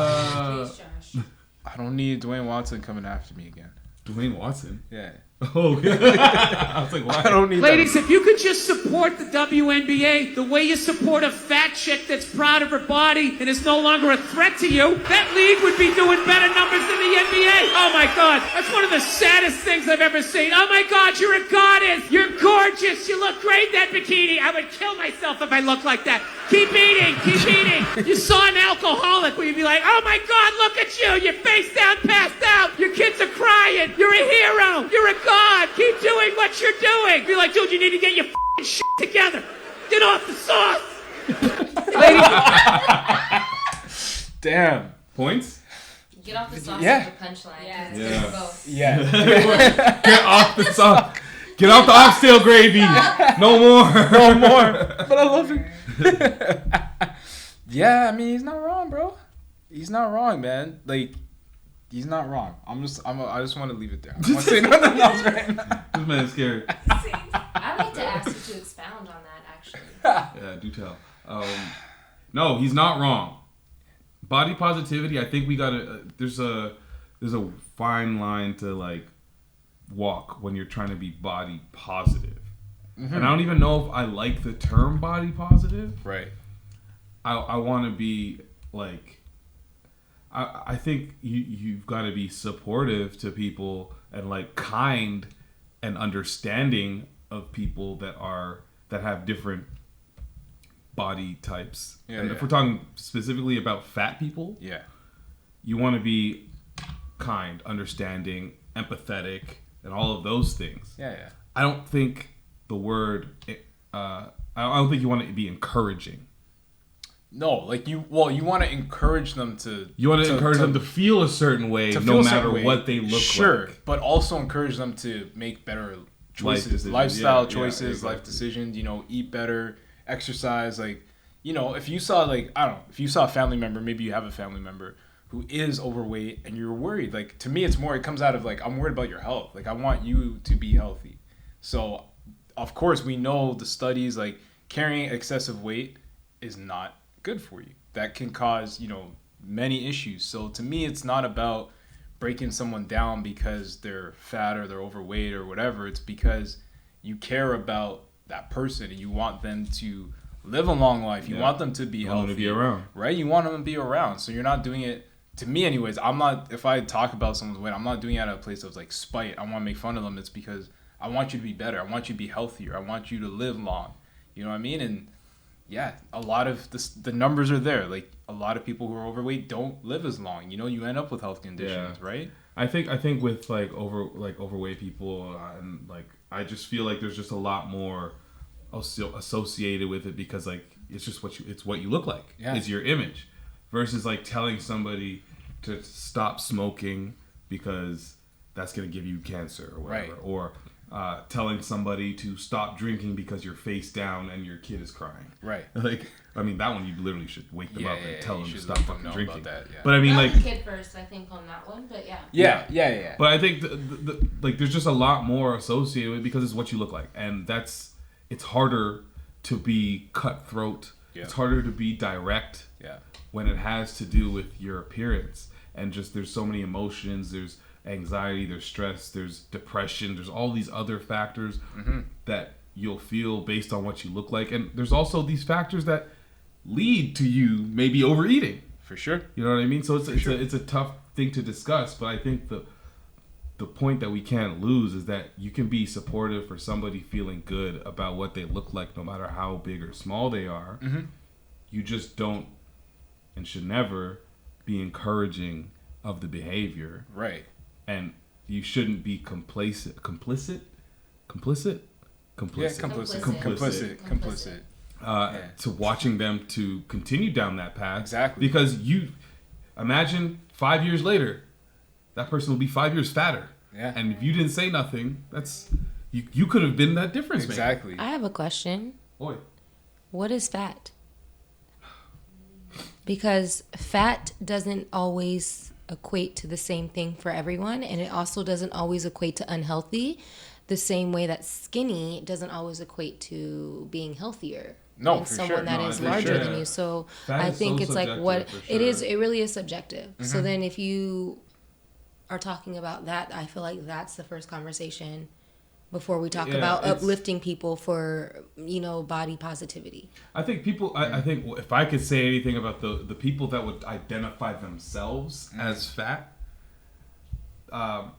I don't need Dwayne Watson coming after me again. Dwayne Watson? Yeah. Oh, I was like, why? I don't need Ladies, that. if you could just support the WNBA the way you support a fat chick that's proud of her body and is no longer a threat to you, that league would be doing better numbers than the NBA. Oh my God, that's one of the saddest things I've ever seen. Oh my God, you're a goddess. You're gorgeous. You look great in that bikini. I would kill myself if I looked like that. Keep eating, keep eating. You saw an alcoholic where you'd be like, oh my God, look at you. You're face down, passed out. Your kids are crying. You're a hero. You're a God. Keep doing what you're doing. Be like, dude, you need to get your f***ing shit together. Get off the sauce. Damn. Points? Get off the sauce Yeah. with the punchline. Yeah. Yeah. Both. Yeah. Get off the sauce. Get off the oxtail gravy. No more. No more. But I love it. Yeah, I mean, he's not wrong, bro. He's not wrong, man. Like, he's not wrong. I just want to leave it there. I don't want to say nothing else right now. This man's scared. I'd like to ask you to expound on that, actually. Yeah, do tell. No, he's not wrong. Body positivity, I think we gotta. There's a fine line to like walk when you're trying to be body positive. Mm-hmm. And I don't even know if I like the term body positive. Right. I want to be like. I think you've got to be supportive to people and like kind and understanding of people that have different body types. Yeah, and if we're talking specifically about fat people, yeah, you want to be kind, understanding, empathetic, and all of those things. Yeah, yeah. I don't think the word. I don't think you want to be encouraging. No, like you want to encourage them to. You want to encourage them to feel a certain way, no matter what they look like. Sure, but also encourage them to make better choices, lifestyle choices, life decisions. You know, eat better, exercise. Like, you know, if you saw if you saw a family member, maybe you have a family member who is overweight and you're worried. Like, to me, it comes out of like, I'm worried about your health. Like, I want you to be healthy. So, of course, we know the studies like carrying excessive weight is not good for you. That can cause, many issues. So to me, it's not about breaking someone down because they're fat or they're overweight or whatever. It's because you care about that person and you want them to live a long life. You want them to be healthy. To be around. Right? You want them to be around. So you're not doing it, to me anyways, if I talk about someone's weight, I'm not doing it out of a place of like spite. I want to make fun of them. It's because I want you to be better. I want you to be healthier. I want you to live long. You know what I mean? And yeah, a lot of the numbers are there. Like, a lot of people who are overweight don't live as long. You end up with health conditions, right? I think with overweight people, and like I just feel like there's just a lot more also associated with it because like it's just what you look like. Yeah. It's your image, versus like telling somebody to stop smoking because that's gonna give you cancer or whatever, Right. or telling somebody to stop drinking because you're face down and your kid is crying. Right. Like, I mean, that one you literally should wake them up and tell them to stop fucking know drinking. about that, yeah. But I mean, like, the kid first, I think, on that one. But yeah. Yeah. But I think like there's just a lot more associated with it because it's what you look like, and it's harder to be cutthroat. Yeah. It's harder to be direct. Yeah. When it has to do with your appearance, and just there's so many emotions. There's anxiety, there's stress, there's depression, there's all these other factors that you'll feel based on what you look like, and there's also these factors that lead to you maybe overeating. For sure. You know what I mean? So it's a tough thing to discuss, but I think the point that we can't lose is that you can be supportive for somebody feeling good about what they look like, no matter how big or small they are. You just don't and should never be encouraging of the behavior. Right. And you shouldn't be complicit. To watching them to continue down that path. Exactly. Because you imagine 5 years later, that person will be 5 years fatter. Yeah. And if you didn't say nothing, that's you could have been that difference. Exactly. I have a question. Oi. What is fat? Because fat doesn't always equate to the same thing for everyone, and it also doesn't always equate to unhealthy, the same way that skinny doesn't always equate to being healthier than someone that is larger than you. So I think it's like what it is. It really is subjective. So then if you are talking about that, I feel like that's the first conversation before we talk about uplifting people for, body positivity. I think people, I think if I could say anything about the people that would identify themselves as fat, I'm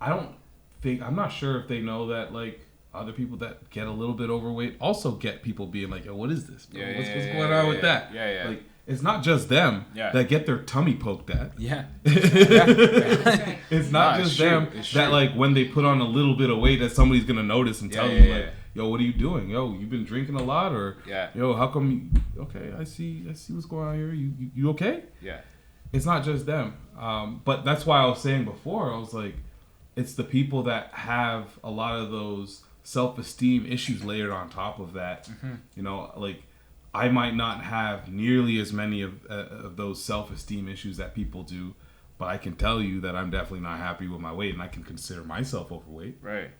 not sure if they know that like other people that get a little bit overweight also get people being like, yo, what is this? Bro? What's going on with that? Yeah. Like, it's not just them that get their tummy poked at. Yeah. It's not just them that like when they put on a little bit of weight that somebody's gonna notice and tell you like, yo, what are you doing? Yo, you've been drinking a lot, or yo, how come? Okay, I see what's going on here. You okay? Yeah. It's not just them. But that's why I was saying before. I was like, it's the people that have a lot of those self-esteem issues layered on top of that. Like, I might not have nearly as many of those self-esteem issues that people do, but I can tell you that I'm definitely not happy with my weight, and I can consider myself overweight. Right.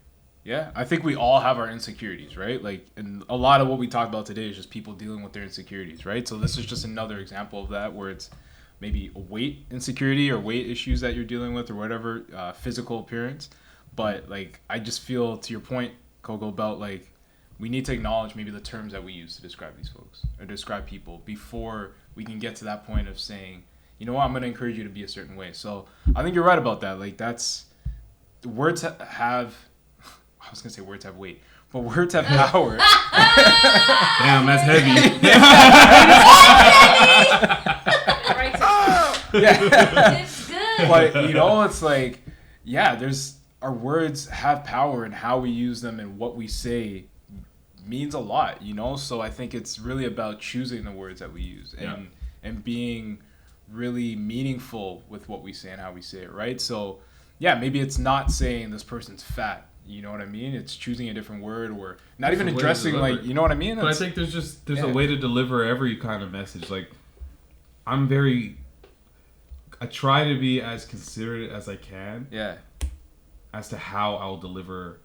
Yeah, I think we all have our insecurities, right? Like, and a lot of what we talked about today is just people dealing with their insecurities, right? So this is just another example of that, where it's maybe a weight insecurity or weight issues that you're dealing with, or whatever, physical appearance. But like, I just feel, to your point, Coco, about like, we need to acknowledge maybe the terms that we use to describe these folks or describe people before we can get to that point of saying, you know what, I'm going to encourage you to be a certain way. So I think you're right about that. Like, that's, words have, I was going to say words have weight, but words have power. Damn, that's heavy. Yeah. It's good. But, it's like, our words have power, and how we use them and what we say means a lot, So I think it's really about choosing the words that we use and being really meaningful with what we say and how we say it, right? So, maybe it's not saying this person's fat, you know what I mean? It's choosing a different word, or not even addressing, like, you know what I mean? But I think there's a way to deliver every kind of message. Like, I try to be as considerate as I can. Yeah. As to how I'll deliver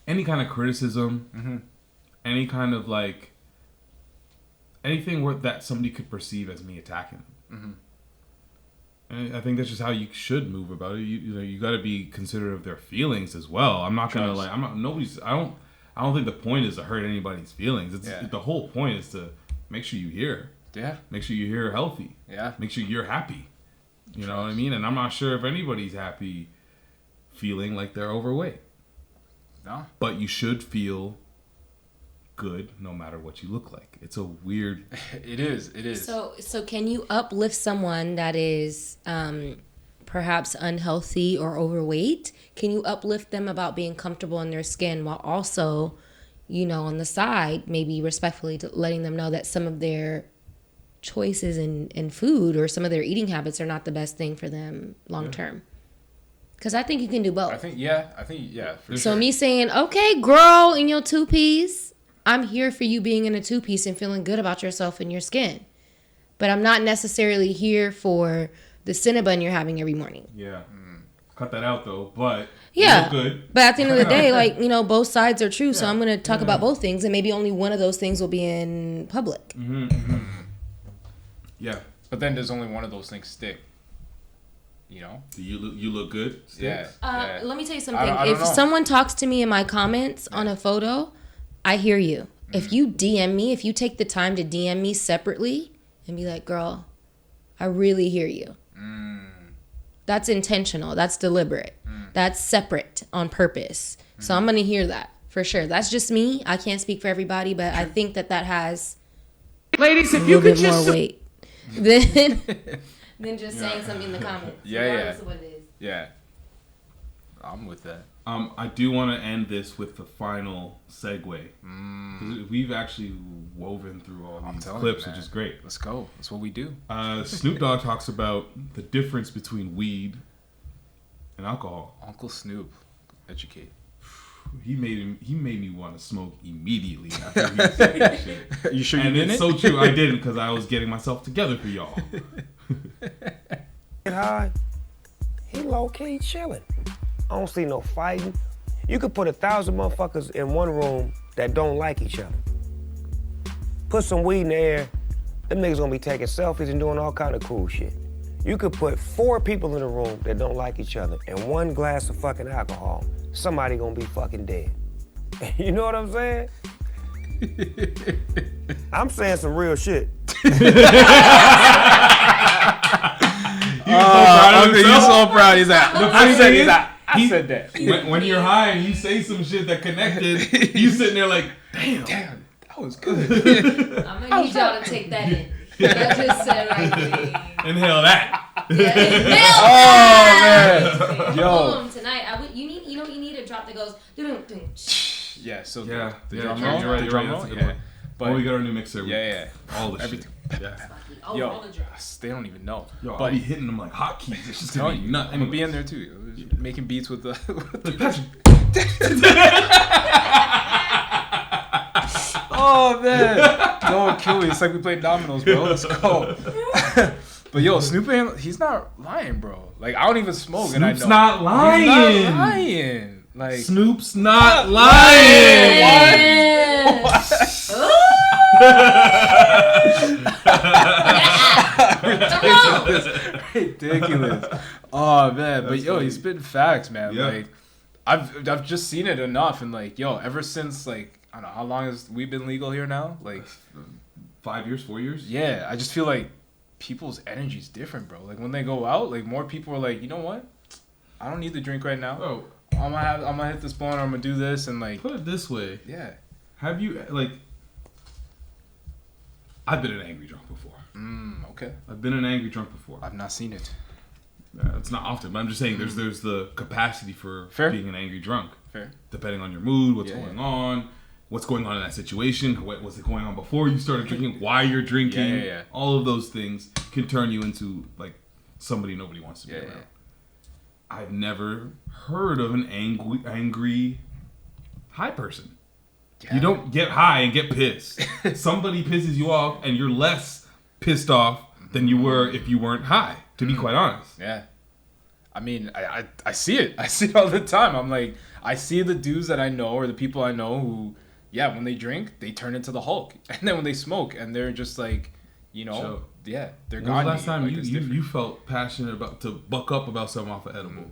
any kind of criticism, any kind of like anything that somebody could perceive as me attacking them. And I think that's just how you should move about it. You got to be considerate of their feelings as well. I'm not gonna I don't think the point is to hurt anybody's feelings. The whole point is to make sure you hear. Yeah. Make sure you hear healthy. Yeah. Make sure you're happy. You know what I mean? And I'm not sure if anybody's happy feeling like they're overweight. No. But you should feel good no matter what you look like. It's a weird... It is. So can you uplift someone that is perhaps unhealthy or overweight? Can you uplift them about being comfortable in their skin while also, on the side, maybe respectfully letting them know that some of their choices in food or some of their eating habits are not the best thing for them long term. Because I think you can do both. I think, yeah. So me saying, okay, girl, in your 2-piece, I'm here for you being in a 2-piece and feeling good about yourself and your skin. But I'm not necessarily here for the Cinnabon you're having every morning. Yeah. Cut that out, though. But yeah, good. But at the end of the day, like, both sides are true. Yeah. So I'm going to talk about both things, and maybe only one of those things will be in public. Mm-hmm, mm-hmm. Yeah. But then there's only one of those things stick. Do you look good? Yeah. Let me tell you something. If someone talks to me in my comments on a photo, I hear you. If you DM me, if you take the time to DM me separately and be like, girl, I really hear you. That's intentional. That's deliberate. That's separate on purpose. So I'm going to hear that for sure. That's just me. I can't speak for everybody, but I think that has ladies, if a you little could bit just more weight than just saying something in the comments. Yeah. Of what it is. Yeah. I'm with that. I do want to end this with the final segue. Because we've actually woven through all these clips, which is great. Let's go. That's what we do. Snoop Dogg talks about the difference between weed and alcohol. Uncle Snoop, educate. He made me want to smoke immediately after he said that shit. You sure you didn't? And it's so true. I didn't, because I was getting myself together for y'all. Get high. He low key chilling. I don't see no fighting. You could put 1,000 motherfuckers in one room that don't like each other. Put some weed in the air, them niggas gonna be taking selfies and doing all kind of cool shit. You could put 4 people in a room that don't like each other and 1 glass of fucking alcohol. Somebody gonna be fucking dead. You know what I'm saying? I'm saying some real shit. He's so proud. He's like, I said that. When you're high and you say some shit that connected, you sitting there like, damn, that was good. I'm gonna need y'all to take that in. That just said right there. Inhale that. Yeah, oh man, yo. Tonight, you need a drop that goes. Yeah. So the drum roll. You're right. Yeah. But we got our new mixer. Yeah. All the everything. Shit. Yeah. Yo, they don't even know. Yo, I'll be hitting them like hotkeys. It's just gonna be nuts. I'm gonna be in there too, making beats with the. Oh man, don't kill me. It's like we played dominoes, bro. Let's go. But yo, Snoop, he's not lying, bro. Like I don't even smoke, Snoop's and I know not lying. He's not lying. Like Snoop's not lying. Ridiculous. Oh man, but yo, he's spitting facts, man. Yeah. Like I've just seen it enough, and like yo, ever since like I don't know how long has we been legal here now? Like 5 years, 4 years. Yeah, I just feel like people's energy is different, bro. Like when they go out, like more people are like, you know what? I don't need the drink right now. Oh, I'm gonna hit this blunt, or I'm gonna do this, and like put it this way. Yeah. Have you like? I've been an angry drunk before. Okay. I've been an angry drunk before. I've not seen it. It's not often, but I'm just saying there's the capacity for being an angry drunk. Fair. Depending on your mood, what's going on, what's going on in that situation, what was it going on before you started drinking, why you're drinking. Yeah. All of those things can turn you into like somebody nobody wants to be around. Yeah. I've never heard of an angry high person. Yeah. You don't get high and get pissed. Somebody pisses you off and you're less pissed off than you were if you weren't high, to be quite honest. Yeah. I mean, I see it. I see it all the time. I'm like, I see the dudes that I know or the people I know who, yeah, when they drink, they turn into the Hulk. And then when they smoke and they're just like, you know, yeah, they're gone. When was the last time you felt passionate about to buck up about something off of edible?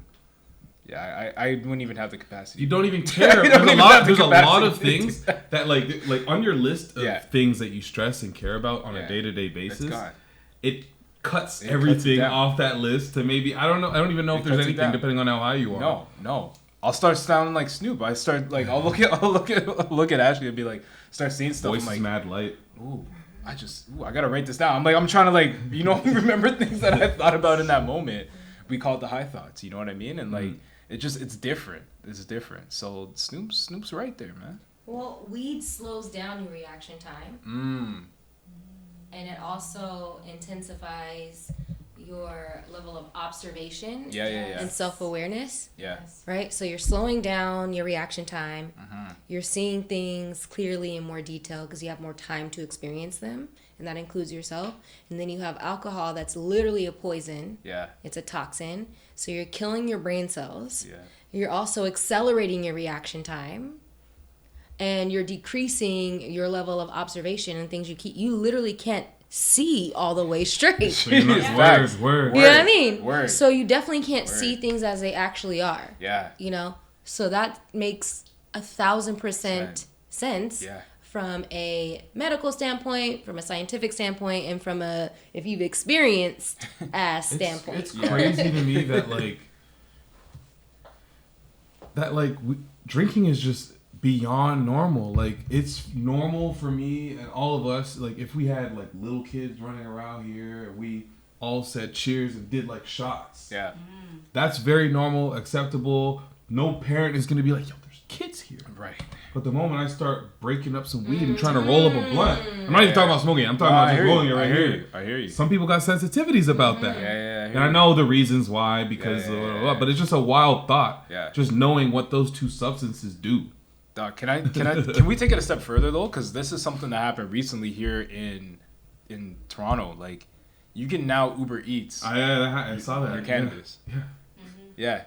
Yeah, I wouldn't even have the capacity. You don't even care. There's a lot of things that like on your list of things that you stress and care about on a day-to-day basis. It cuts everything off that list to maybe I don't even know if there's anything depending on how high you are. No. I'll start sounding like Snoop. I start like I'll look at Ashley and be like start seeing stuff. Voice I'm like, is mad light. I gotta write this down. I'm trying to like remember things that I thought about in that moment. We call it the high thoughts. You know what I mean? And like it's different. It's different. So Snoop's right there, man. Well, weed slows down your reaction time. And it also intensifies your level of observation and self-awareness. Right? So you're slowing down your reaction time. You're seeing things clearly in more detail because you have more time to experience them. And that includes yourself. And then you have alcohol that's literally a poison. It's a toxin. So you're killing your brain cells. You're also accelerating your reaction time. And you're decreasing your level of observation and things you literally can't see all the way straight. So word. You know what I mean? So you definitely can't see things as they actually are. You know? So that makes 1,000% sense. From a medical standpoint, from a scientific standpoint, and from a if you've experienced standpoint. It's crazy to me that drinking is just beyond normal. Like, it's normal for me and all of us. Like, if we had like little kids running around here and we all said cheers and did like shots. That's very normal, acceptable. No parent is gonna be like, yo, there's kids here. Right. But the moment I start breaking up some weed and trying to roll up a blunt, I'm not even talking about smoking. I'm talking about just rolling it right here. I hear you. Some people got sensitivities about that. And I know the reasons why, because but it's just a wild thought. Just knowing what those two substances do. Doc, can we take it a step further though? Because this is something that happened recently here in Toronto. Like, you can now Uber Eats. I saw that. Your cannabis. Yeah.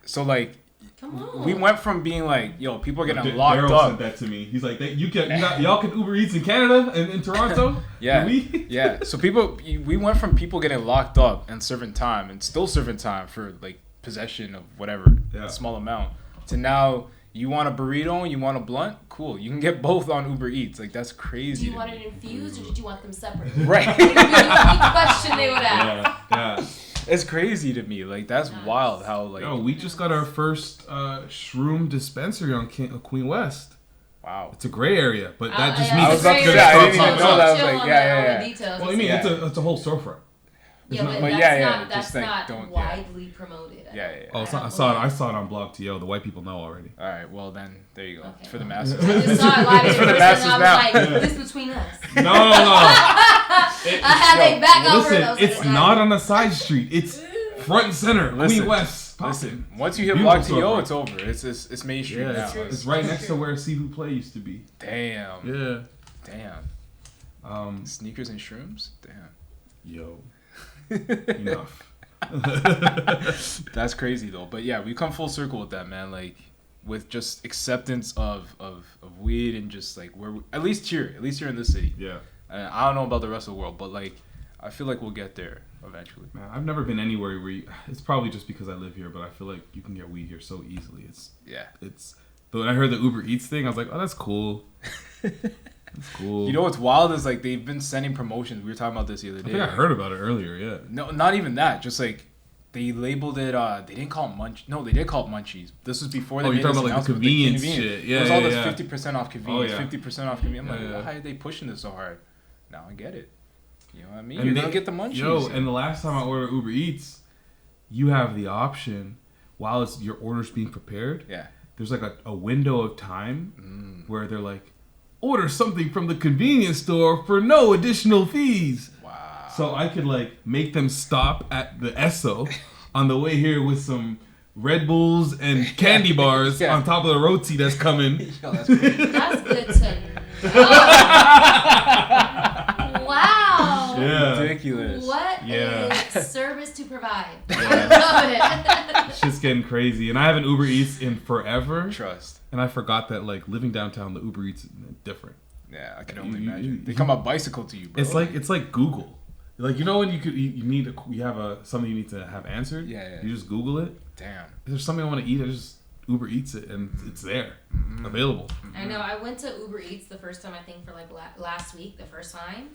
So like, we went from being like, yo, people are getting locked Daryl up. said that to me. He's like, y'all can Uber Eats in Canada and in Toronto. Yeah. So we went from people getting locked up and serving time and still serving time for like possession of whatever small amount to now. You want a burrito and you want a blunt? Cool. You can get both on Uber Eats. Like, that's crazy. Do you want it infused or did you want them separate? Right. That would be the question they would ask. Yeah. It's crazy to me. Like, that's wild how, like... Yo, we just got our first shroom dispensary on Queen West. Wow. It's a gray area, but that just means... I was about to say, I didn't even know that. I was like, yeah. Well, I mean, it's a whole storefront. That's not widely promoted. Oh, I saw it on Blog TO. The white people know already. All right, well then, there you go. It's for the masses. I just saw it live in person and I was like, this between us. No. I had a back over. Listen, it's not on a side street. It's front and center. Queen West. Listen, once you hit Blog TO, it's over. It's Main Street now. It's right next to where Seafood Play used to be. Damn. Sneakers and shrooms? Damn. Yo. Enough. That's crazy though. But yeah, we come full circle with that, man. Like, with just acceptance of weed and just like at least here in this city. I don't know about the rest of the world, but like, I feel like we'll get there eventually. Man, I've never been anywhere where it's probably just because I live here, but I feel like you can get weed here so easily. But when I heard the Uber Eats thing, I was like, oh, that's cool. That's cool. You know what's wild is like they've been sending promotions. We were talking about this the other day. I think I heard about it earlier. No, not even that. Just like they labeled it. They didn't call it munch. No, they did call it munchies. This was before they made you're talking this about like the convenience shit. It was all this 50% off convenience, 50% off convenience. I'm like, why are they pushing this so hard? Now I get it. You know what I mean? You're gonna get the munchies. And the last time I ordered Uber Eats, you have the option while your order's being prepared. There's like a window of time where they're like, order something from the convenience store for no additional fees. Wow. So I could like make them stop at the Esso on the way here with some Red Bulls and candy bars on top of the roti that's coming. Yo, that's good to know. Wow. Yeah. Ridiculous. What is service to provide? I love it. Shit's getting crazy. And I haven't Uber Eats in forever. Trust. And I forgot that like living downtown, the Uber Eats is different. Yeah, I can only imagine. They come up bicycle to you, bro. It's like Google. Like, you know when you have something you need to have answered? Yeah. You just Google it. Damn. If there's something I want to eat, I just Uber Eats it and it's there, available. I know. I went to Uber Eats the first time, I think for like last week, the first time.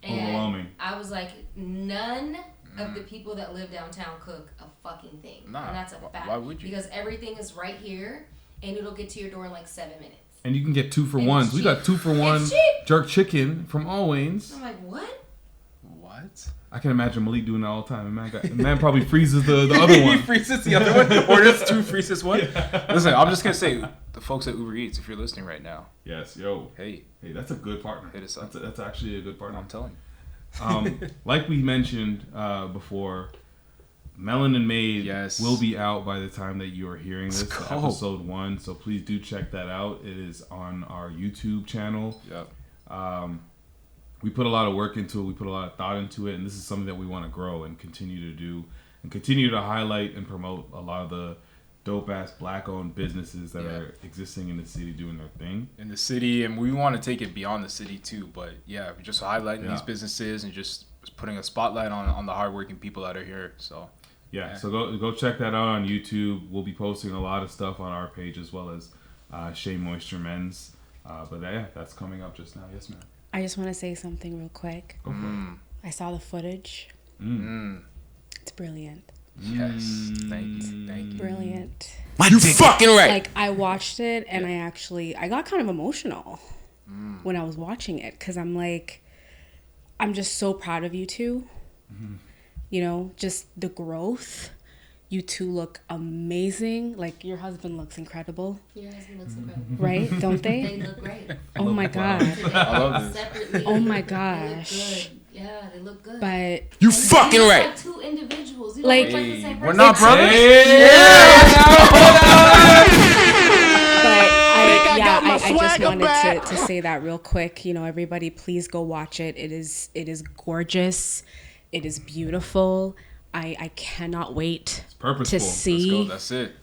And overwhelming. I was like, none of the people that live downtown cook a fucking thing. Nah, and that's a fact. Why would you? Because everything is right here and it'll get to your door in like 7 minutes. And you can get 2-for-1s. We got 2-for-1 jerk chicken from Always. I'm like, what? What? What? I can imagine Malik doing that all the time. Man probably freezes the other one. He freezes the other one. Orders 2, freezes 1. Yeah. Listen, I'm just gonna say, the folks at Uber Eats, if you're listening right now. Yes, yo. Hey, that's a good partner. Hit us up. That's actually a good partner. I'm telling you. Like we mentioned before, Melanin Made will be out by the time that you are hearing this, episode 1. So please do check that out. It is on our YouTube channel. Yep. We put a lot of work into it. We put a lot of thought into it, and this is something that we want to grow and continue to do, and continue to highlight and promote a lot of the dope-ass black-owned businesses that are existing in the city doing their thing. In the city, and we want to take it beyond the city too, but we're just highlighting these businesses and just putting a spotlight on the hardworking people that are here, so... So go check that out on YouTube. We'll be posting a lot of stuff on our page as well as Shea Moisture Men's. That's coming up just now. Yes, ma'am. I just want to say something real quick. Go for it. I saw the footage. It's brilliant. Yes. Thank you. Brilliant. You fucking right. Like, I watched it and I got kind of emotional when I was watching it because I'm like, I'm just so proud of you two. You know, just the growth. You two look amazing. Like, your husband looks incredible. Your husband looks incredible. Right? Don't they? They look great. Oh my God. I love this. Separately, oh my They gosh. look good. Yeah, they look good. But you fucking right. Like two individuals. You like, don't look like the same we're person. not brothers. I just wanted to say that real quick. You know, everybody, please go watch it. It is gorgeous. It is beautiful. I cannot wait to see That's it.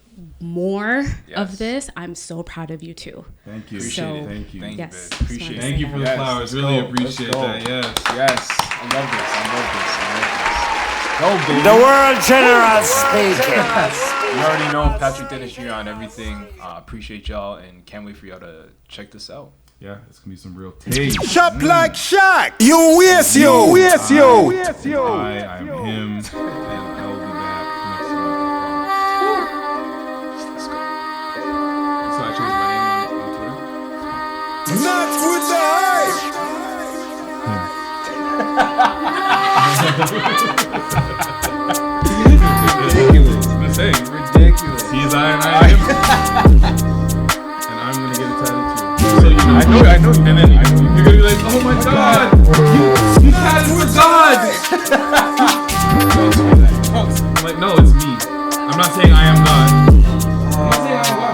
more of this. I'm so proud of you too. Thank you. Thank you. Yes. Appreciate it. Thank you for the flowers. Really appreciate that. Yes. Yes. I love this. Go, baby. The world general speaking. You already know Patrick Dennis Jr. on everything. Appreciate y'all and can't wait for y'all to check this out. Yeah, it's gonna be some real taste. Shop like Shaq. You waste you. I am him, and I will be back next week. Let's go. So I changed my name on Twitter. Not with the Ridiculous. I'm gonna say ridiculous. He is I and I am. And I'm gonna get it tatted too. So you know, I know. And then you're gonna be like, oh my god, you tatted for God. I'm like, no, it's me. I'm not saying I am God. I'm not saying I am God.